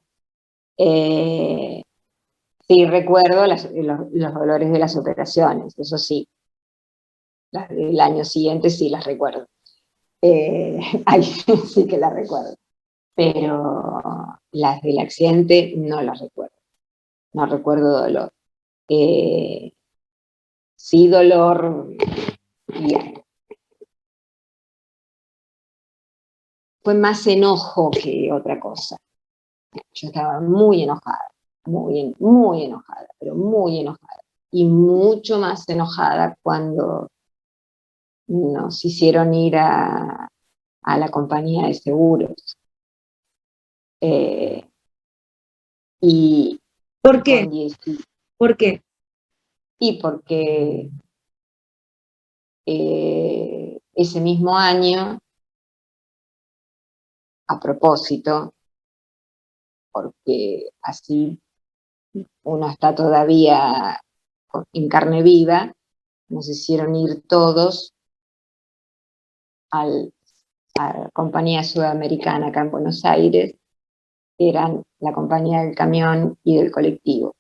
Eh, sí recuerdo los dolores de las operaciones, eso sí, las del año siguiente sí las recuerdo. Ahí sí que las recuerdo, pero las del accidente no las recuerdo, no recuerdo dolor. Sí dolor, bien. Fue más enojo que otra cosa. Yo estaba muy enojada, muy enojada, pero muy enojada. Y mucho más enojada cuando nos hicieron ir a la compañía de seguros. Y ¿Por qué? con 10, ¿Por qué? y porque ese mismo año, a propósito, porque así uno está todavía en carne viva, nos hicieron ir todos a la compañía sudamericana acá en Buenos Aires, que eran la compañía del camión y del colectivo.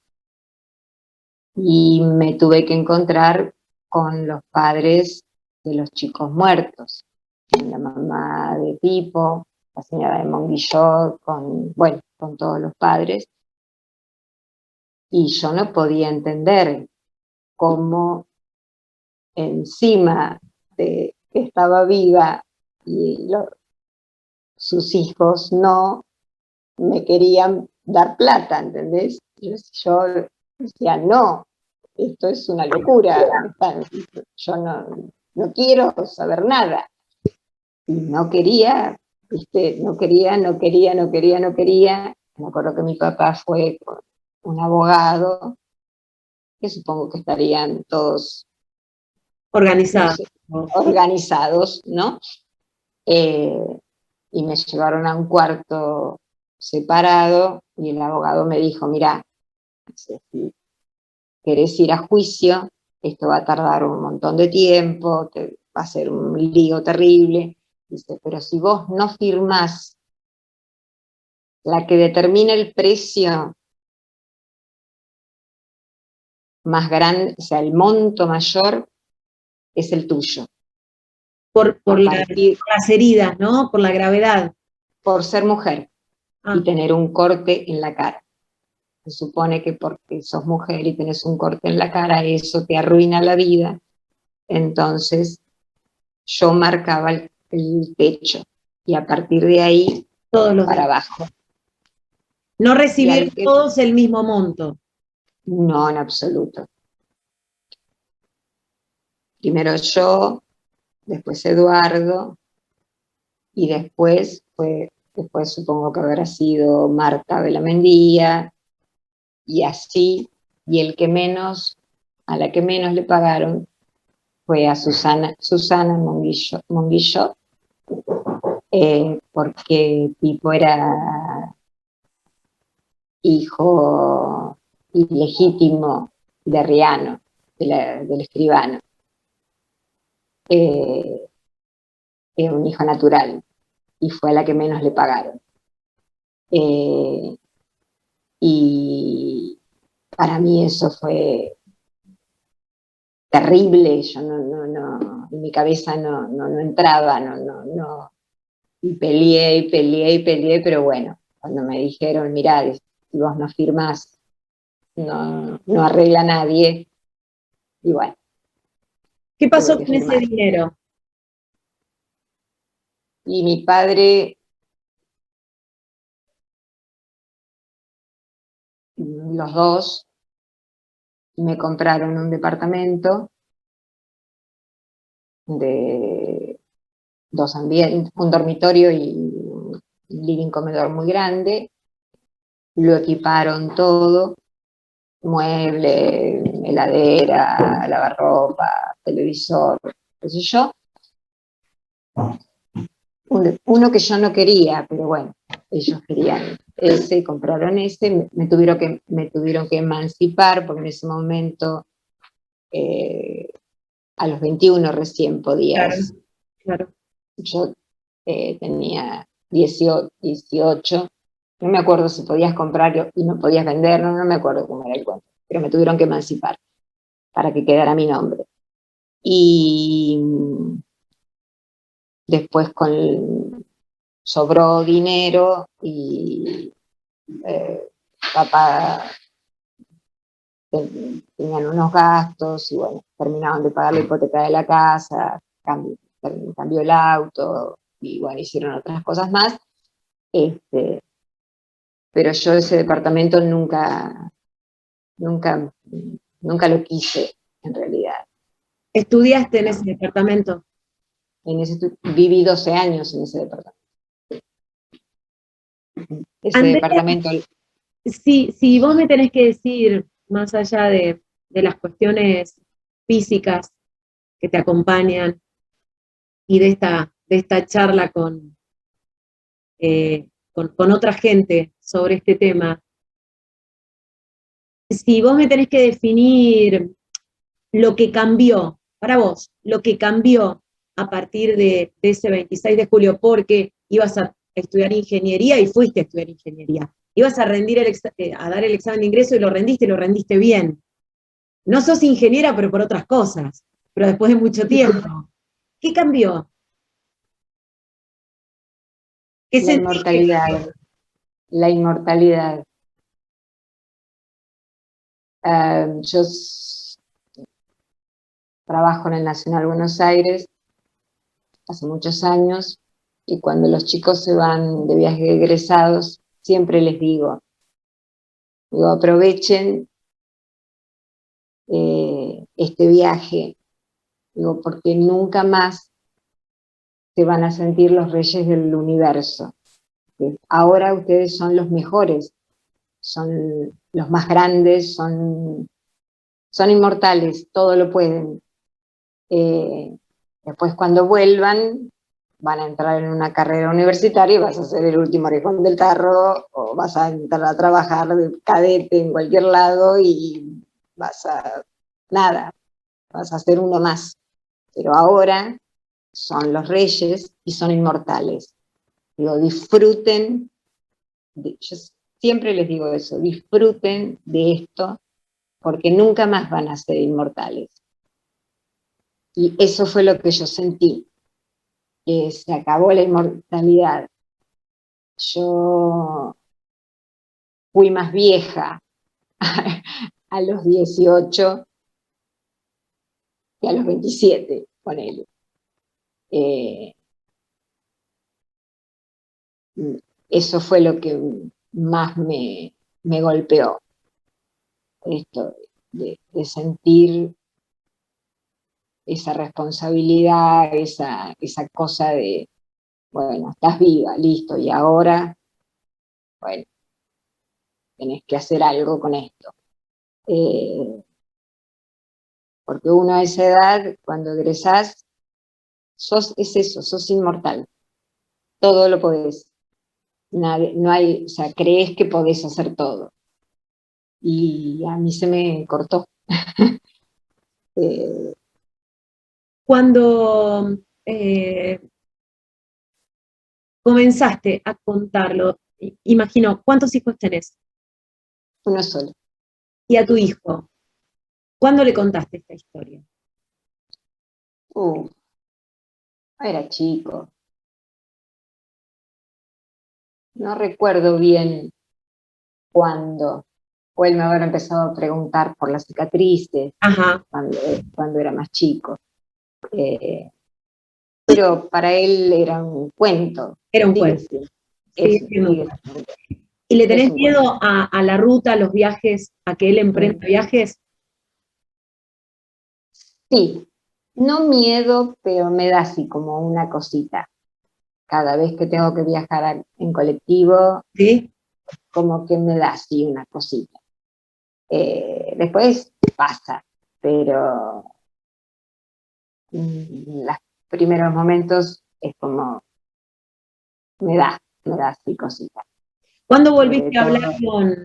Y me tuve que encontrar con los padres de los chicos muertos, con la mamá de Pipo, la señora de Monguillot, bueno, con todos los padres. Y yo no podía entender cómo encima de que estaba viva y sus hijos no, me querían dar plata, ¿entendés? Yo decía, no, esto es una locura, yo no quiero saber nada. Y no quería, ¿viste? No quería, no quería, no quería, no quería. Me acuerdo que mi papá fue con un abogado, que supongo que estarían todos, no Organizada. sé, organizados, ¿no? Y me llevaron a un cuarto separado y el abogado me dijo, mira, si querés ir a juicio, esto va a tardar un montón de tiempo, va a ser un lío terrible. Dice, pero si vos no firmás la que determina el precio más grande, o sea, el monto mayor, es el tuyo. Por A partir, las heridas, ¿no? Por la gravedad. por ser mujer y Ah, tener un corte en la cara. Se supone que porque sos mujer y tenés un corte en la cara, eso te arruina la vida. Entonces, yo marcaba el techo y a partir de ahí todos los para demás. abajo. No Y recibieron al que todos el mismo monto. no, en absoluto. Primero yo, después Eduardo, y después supongo que habrá sido Marta Belamendía, y así, y a la que menos le pagaron fue a Susana Monguillo, porque Pipo era hijo ilegítimo de Riano, del escribano. Era un hijo natural y fue a la que menos le pagaron. Y para mí eso fue terrible, yo en mi cabeza no entraba, y peleé, pero bueno, cuando me dijeron, mirá, si vos no firmás, no arregla nadie, y bueno, ¿Qué pasó tuve que con ese firmar. dinero? Y mi padre, los dos, me compraron un departamento de dos ambientes, un dormitorio y un living comedor muy grande, lo equiparon todo, mueble, heladera, lavarropa, televisor, qué sé yo. Uno que yo no quería, pero bueno, ellos querían ese, compraron ese, me tuvieron que emancipar, porque en ese momento, a los 21 recién Claro, podías, claro. yo tenía 18, no me acuerdo si podías comprar y no podías vender, no me acuerdo cómo era el cuento, pero me tuvieron que emancipar para que quedara mi nombre. Y después sobró dinero y papá tenían unos gastos y bueno, terminaron de pagar la hipoteca de la casa, cambió el auto y bueno, hicieron otras cosas más. Este, pero yo ese departamento nunca, nunca lo quise, en realidad. ¿Estudiaste en No. ese departamento? Viví 12 años en ese departamento. Ese Andrea, departamento, si vos me tenés que decir, más allá de las cuestiones físicas que te acompañan y de esta charla con otra gente sobre este tema, si vos me tenés que definir lo que cambió, para vos, lo que cambió a partir de ese 26 de julio, porque ibas a estudiar ingeniería y fuiste a estudiar ingeniería. Ibas a rendir a dar el examen de ingreso y lo rendiste bien. No sos ingeniera, pero por otras cosas, pero después de mucho tiempo. ¿Qué cambió? ¿Qué la sentís que inmortalidad, la inmortalidad. Yo trabajo en el Nacional Buenos Aires hace muchos años y cuando los chicos se van de viaje de egresados, siempre les digo, aprovechen este viaje, porque nunca más se van a sentir los reyes del universo. Ahora ustedes son los mejores, son los más grandes, son inmortales, todo lo pueden. Después cuando vuelvan, van a entrar en una carrera universitaria y vas a ser el último orejón del tarro, o vas a entrar a trabajar de cadete en cualquier lado y nada, vas a ser uno más. Pero ahora son los reyes y son inmortales. Disfruten, yo siempre les digo eso, disfruten de esto, porque nunca más van a ser inmortales. Y eso fue lo que yo sentí, que se acabó la inmortalidad. Yo fui más vieja a los 18 que a los 27, ponele. Eh, Eso fue lo que más me golpeó, esto de sentir esa responsabilidad, esa cosa de, bueno, estás viva, listo, y ahora, bueno, tenés que hacer algo con esto. Porque uno a esa edad, cuando egresás, es eso, sos inmortal, todo lo podés. No hay, o sea, crees que podés hacer todo. Y a mí se me cortó. eh, cuando comenzaste a contarlo, imagino, ¿cuántos hijos tenés? Uno solo. Y a tu hijo, ¿cuándo le contaste esta historia? Uh, Era chico. No recuerdo bien cuándo. O él me habrá empezado a preguntar por las cicatrices Ajá, cuando era más chico. Pero para él era un cuento. Era un Sigue cuento. siendo, Sí, siendo un sigue cuento. siendo, ¿Y le es tenés un cuento. miedo a la ruta, a los viajes, a que él emprenda viajes? Sí, no miedo, pero me da así como una cosita. Cada vez que tengo que viajar en colectivo, ¿Sí? como que me da así una cosita. Después pasa, pero los primeros momentos es como, me da así cosita. ¿Cuándo Sobre volviste a hablar todo,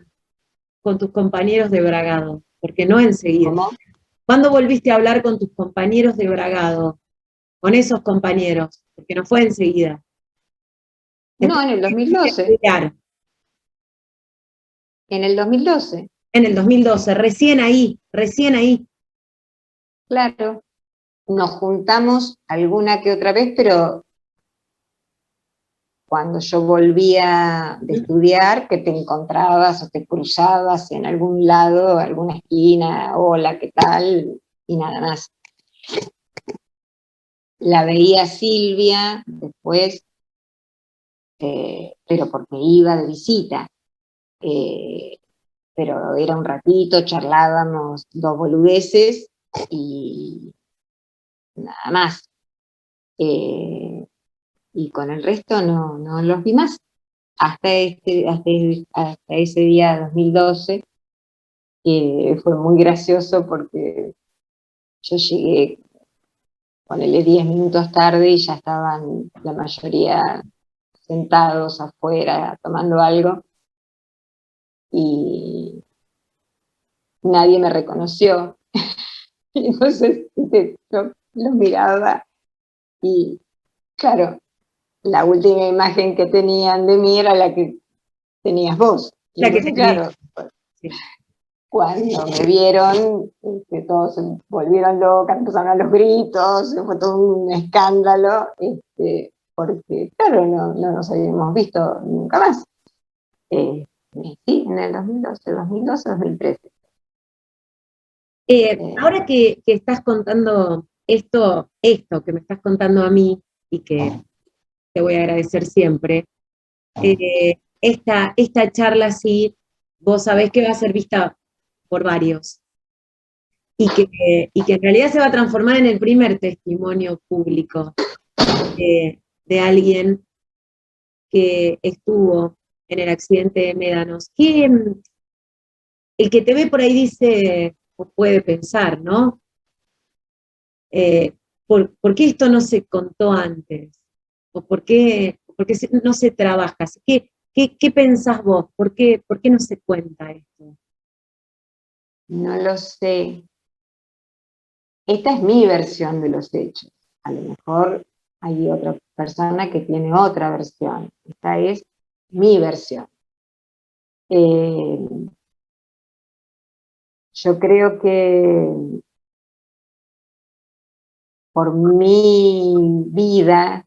con tus compañeros de Bragado? Porque no enseguida. ¿cómo? ¿Cuándo volviste a hablar con tus compañeros de Bragado? Con esos compañeros, porque no fue enseguida. No, Después en el de 2012. estudiar, En el 2012, en el 2012, recién ahí. claro. Nos juntamos alguna que otra vez, pero cuando yo volvía de estudiar, que te encontrabas o te cruzabas en algún lado, alguna esquina, hola, ¿qué tal? Y nada más. La veía Silvia después, pero porque iba de visita. Eh, pero era un ratito, charlábamos dos boludeces y nada más. Eh, y con el resto no los vi más. Hasta ese día 2012, que fue muy gracioso porque yo llegué, ponele 10 minutos tarde y ya estaban la mayoría sentados afuera tomando algo y nadie me reconoció. Y entonces yo lo miraba y claro, la última imagen que tenían de mí era la que tenías vos. Y La que entonces, tenía. claro, Sí. cuando me vieron, todos se volvieron locos, empezaron a los gritos, fue todo un escándalo, porque, claro, no nos habíamos visto nunca más. Eh, sí, en el 2012, 2013. Ahora que estás contando esto que me estás contando a mí y que te voy a agradecer siempre, esta charla sí, vos sabés que va a ser vista por varios y que en realidad se va a transformar en el primer testimonio público de alguien que estuvo en el accidente de Médanos. Que el que te ve por ahí dice, o puede pensar, ¿no? Eh, ¿por qué esto no se contó antes? ¿O por qué no se trabaja? Así que, ¿qué pensás vos? ¿Por qué no se cuenta esto? No lo sé. Esta es mi versión de los hechos. A lo mejor hay otra persona que tiene otra versión. Esta es mi versión. Eh, yo creo que por mi vida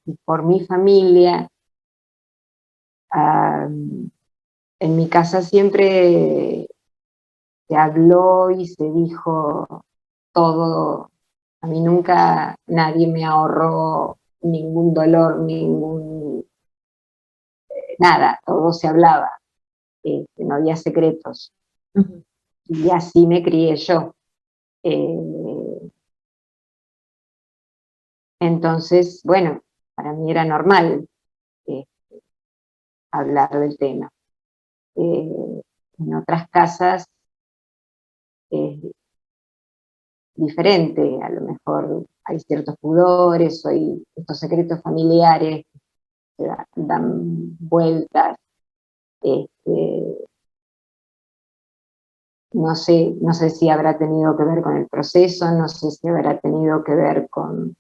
y por mi familia, en mi casa siempre se habló y se dijo todo. A mí nunca nadie me ahorró ningún dolor, nada, todo se hablaba, no había secretos. Ujú. Y así me crié yo. Eh, entonces, bueno, para mí era normal eh, hablar del tema. En otras casas es diferente, a lo mejor hay ciertos pudores, o hay estos secretos familiares que dan vueltas. Este, no sé si habrá tenido que ver con el proceso, no sé si habrá tenido que ver con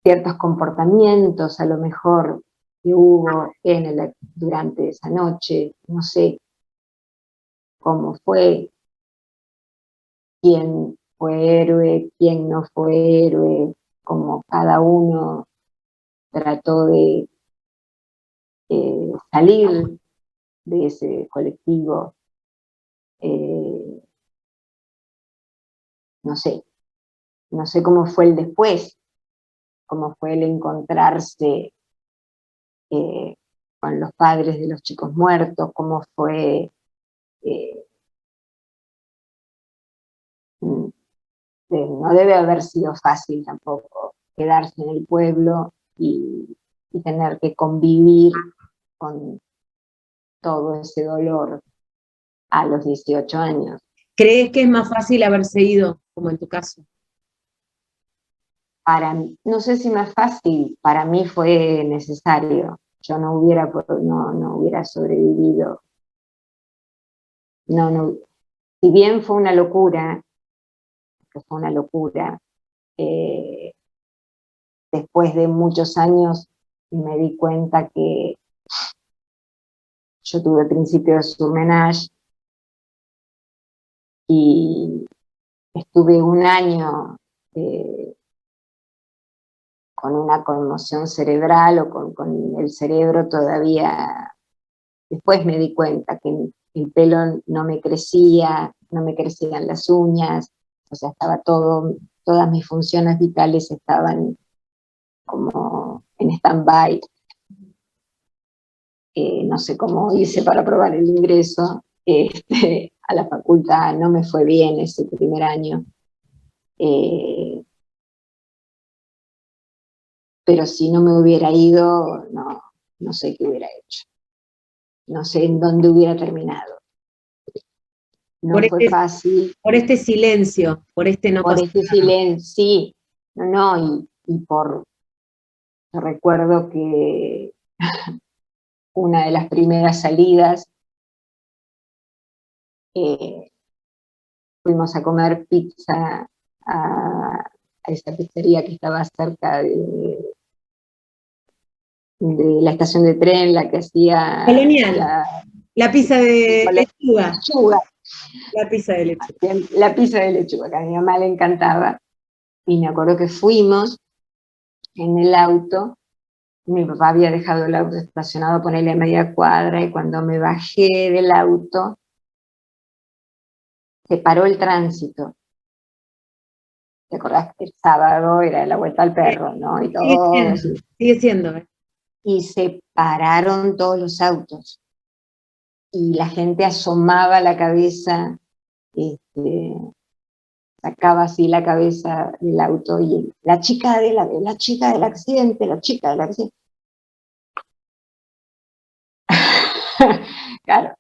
ciertos comportamientos, a lo mejor, que hubo durante esa noche, no sé cómo fue, quién fue héroe, quién no fue héroe, cómo cada uno trató de salir de ese colectivo. Eh, no sé, no sé cómo fue el después, cómo fue el encontrarse con los padres de los chicos muertos, cómo fue, mm, no debe haber sido fácil tampoco quedarse en el pueblo y tener que convivir con todo ese dolor a los 18 años. ¿Crees que es más fácil haberse ido, como en tu caso? No sé si más fácil, para mí fue necesario. Yo no hubiera sobrevivido. No, si bien fue una locura, eh, después de muchos años me di cuenta que yo tuve principio de surmenage y estuve un año con una conmoción cerebral o con el cerebro todavía. Después me di cuenta que el pelo no me crecía, no me crecían las uñas, o sea, todas mis funciones vitales estaban como en stand-by. No sé cómo hice para probar el ingreso a la facultad, no me fue bien ese primer año. Pero si no me hubiera ido, no sé qué hubiera hecho. No sé en dónde hubiera terminado. No fue fácil. Por este silencio, por este no por pasar. este silencio, sí. Yo recuerdo que una de las primeras salidas fuimos a comer pizza a esa pizzería que estaba cerca de la estación de tren, la que hacía Colonial, la pizza de lechuga. La pizza de lechuga. La pizza de lechuga, que a mi mamá le encantaba. Y me acuerdo que fuimos en el auto, y mi papá había dejado el auto estacionado, ponerle a media cuadra, y cuando me bajé del auto, se paró el tránsito. ¿Te acordás que el sábado era la vuelta al perro, no? Y todo. Sigue siendo. Y se pararon todos los autos. Y la gente asomaba la cabeza, sacaba así la cabeza del auto, y la chica del accidente. Claro.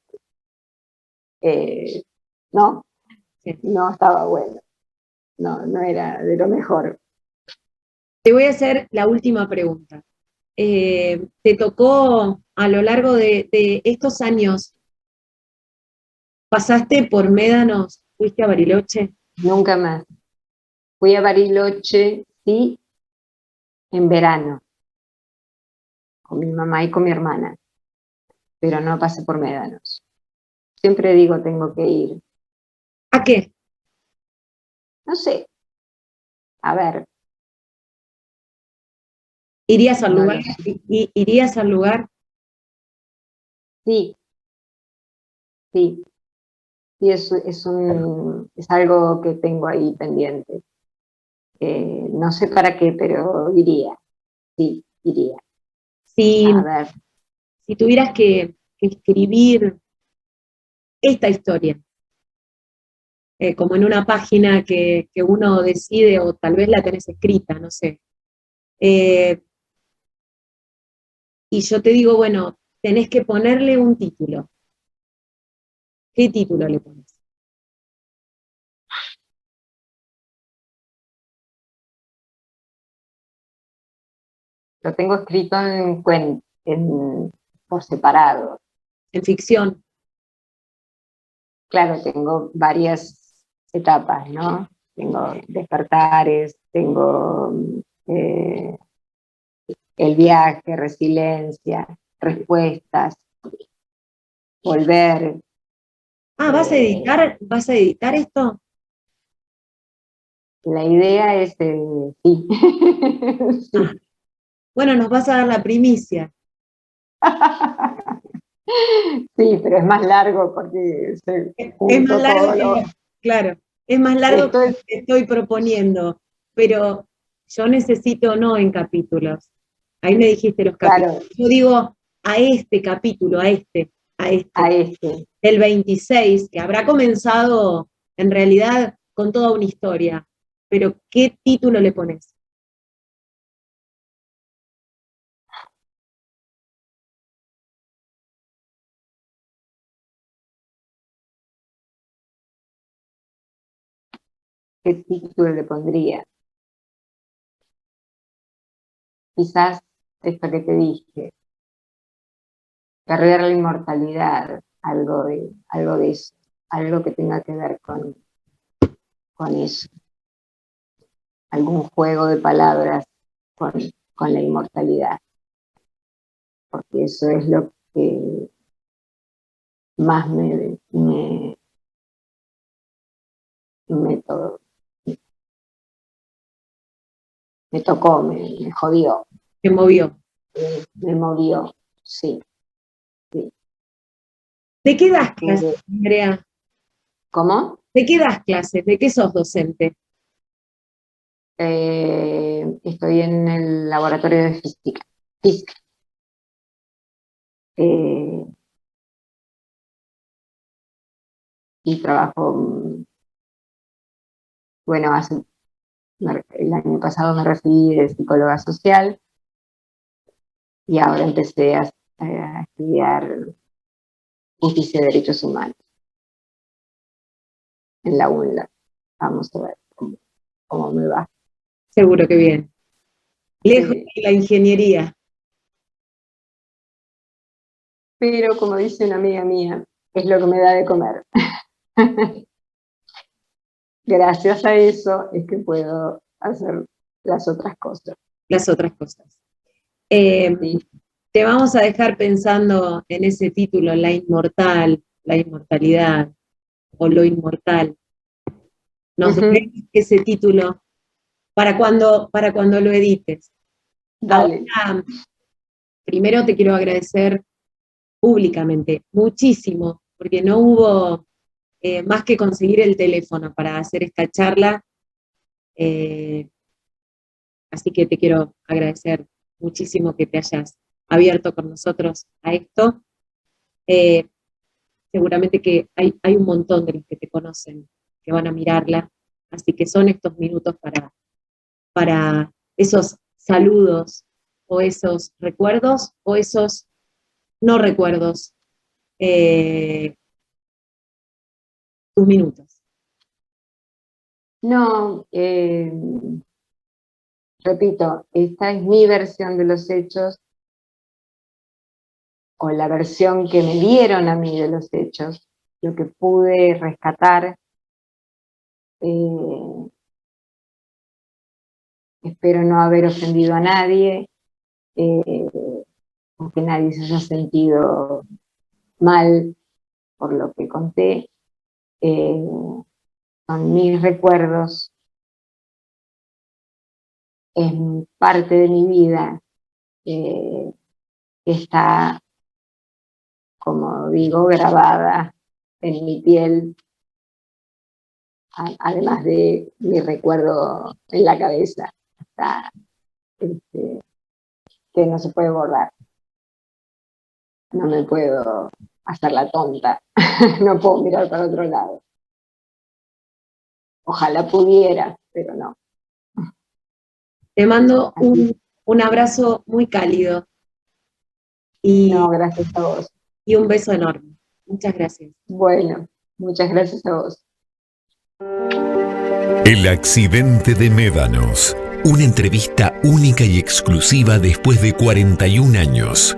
No, Sí. no estaba bueno. No era de lo mejor. Te voy a hacer la última pregunta. ¿Te tocó a lo largo de estos años, pasaste por Médanos, fuiste a Bariloche? Nunca más. Fui a Bariloche, sí, en verano, con mi mamá y con mi hermana, pero no pasé por Médanos. Siempre digo, tengo que ir. ¿A qué? No sé. A ver. ¿Irías al No lugar? lo sé. ¿Irías al lugar? Sí. Sí, es algo que tengo ahí pendiente. No sé para qué, pero iría. Sí, iría. Si, A ver. si tuvieras que escribir esta historia, como en una página que uno decide, o tal vez la tenés escrita, no sé. Y yo te digo, bueno, tenés que ponerle un título. ¿Qué título le pones? Lo tengo escrito por separado. En ficción. Claro, tengo varias etapas, ¿no? Tengo despertares, tengo el viaje, resiliencia, respuestas, volver. Ah, ¿vas a editar esto? La idea es, sí. Sí. Ah, bueno, nos vas a dar la primicia. Sí, pero es más largo porque se Es más junto largo todo que lo... claro. Es más largo Esto que es, lo que estoy proponiendo, pero yo necesito no en capítulos. Ahí me dijiste los capítulos. claro, Yo digo a este capítulo, a a este, este. el 26, que habrá comenzado en realidad con toda una historia. Pero, ¿qué título le pones? ¿Qué título le pondría? Quizás esto que te dije, perder la inmortalidad, algo de eso, algo que tenga que ver con eso, algún juego de palabras con, con la inmortalidad, porque eso es lo que más me, to- me tocó, me jodió, ¿Qué movió? me movió, sí, sí. ¿De qué das clases, Eh, Andrea? ¿Cómo? ¿De qué das clases? ¿De qué sos docente? Estoy en el laboratorio de física. Eh, y trabajo, bueno, el año pasado me recibí de psicóloga social y ahora empecé a estudiar justicia y derechos humanos en la UNLA. Vamos a ver cómo me va. Seguro que bien. Lejos Sí. de la ingeniería. Pero como dice una amiga mía, es lo que me da de comer. Gracias a eso es que puedo hacer las otras cosas. Las otras cosas. Eh, ¿Sí? Te vamos a dejar pensando en ese título, la inmortalidad o lo inmortal. Nos Uh-huh. dejemos ese título para cuando lo edites. Dale. Ahora, primero te quiero agradecer públicamente muchísimo, porque no hubo más que conseguir el teléfono para hacer esta charla. Eh, Así que te quiero agradecer muchísimo que te hayas abierto con nosotros a esto. Eh, Seguramente que hay un montón de los que te conocen que van a mirarla, así que son estos minutos para esos saludos o esos recuerdos o esos no recuerdos, eh, tus minutos. No, repito, esta es mi versión de los hechos o la versión que me dieron a mí de los hechos, lo que pude rescatar. Eh, espero no haber ofendido a nadie, eh, o que nadie se haya sentido mal por lo que conté. Eh, son mis recuerdos, es parte de mi vida, que está, como digo, grabada en mi piel, además de mi recuerdo en la cabeza, está, este, que no se puede borrar. No me puedo hacer la tonta, no puedo mirar para otro lado. Ojalá pudiera, pero no. Te mando Así, un abrazo muy cálido y, no, gracias a vos. y un beso enorme. Muchas gracias. Bueno, muchas gracias a vos. El accidente de Médanos. Una entrevista única y exclusiva después de 41 años.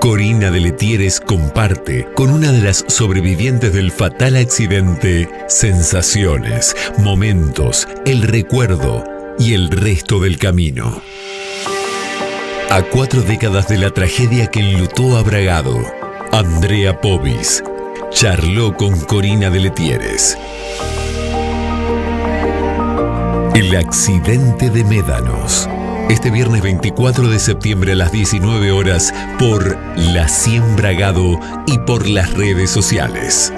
Corina de Letieres comparte con una de las sobrevivientes del fatal accidente sensaciones, momentos, el recuerdo y el resto del camino. A 4 décadas de la tragedia que enlutó a Bragado, Andrea Povis charló con Corina de Letieres. El accidente de Médanos. Este viernes 24 de septiembre a las 19 horas por La 100 Bragado y por las redes sociales.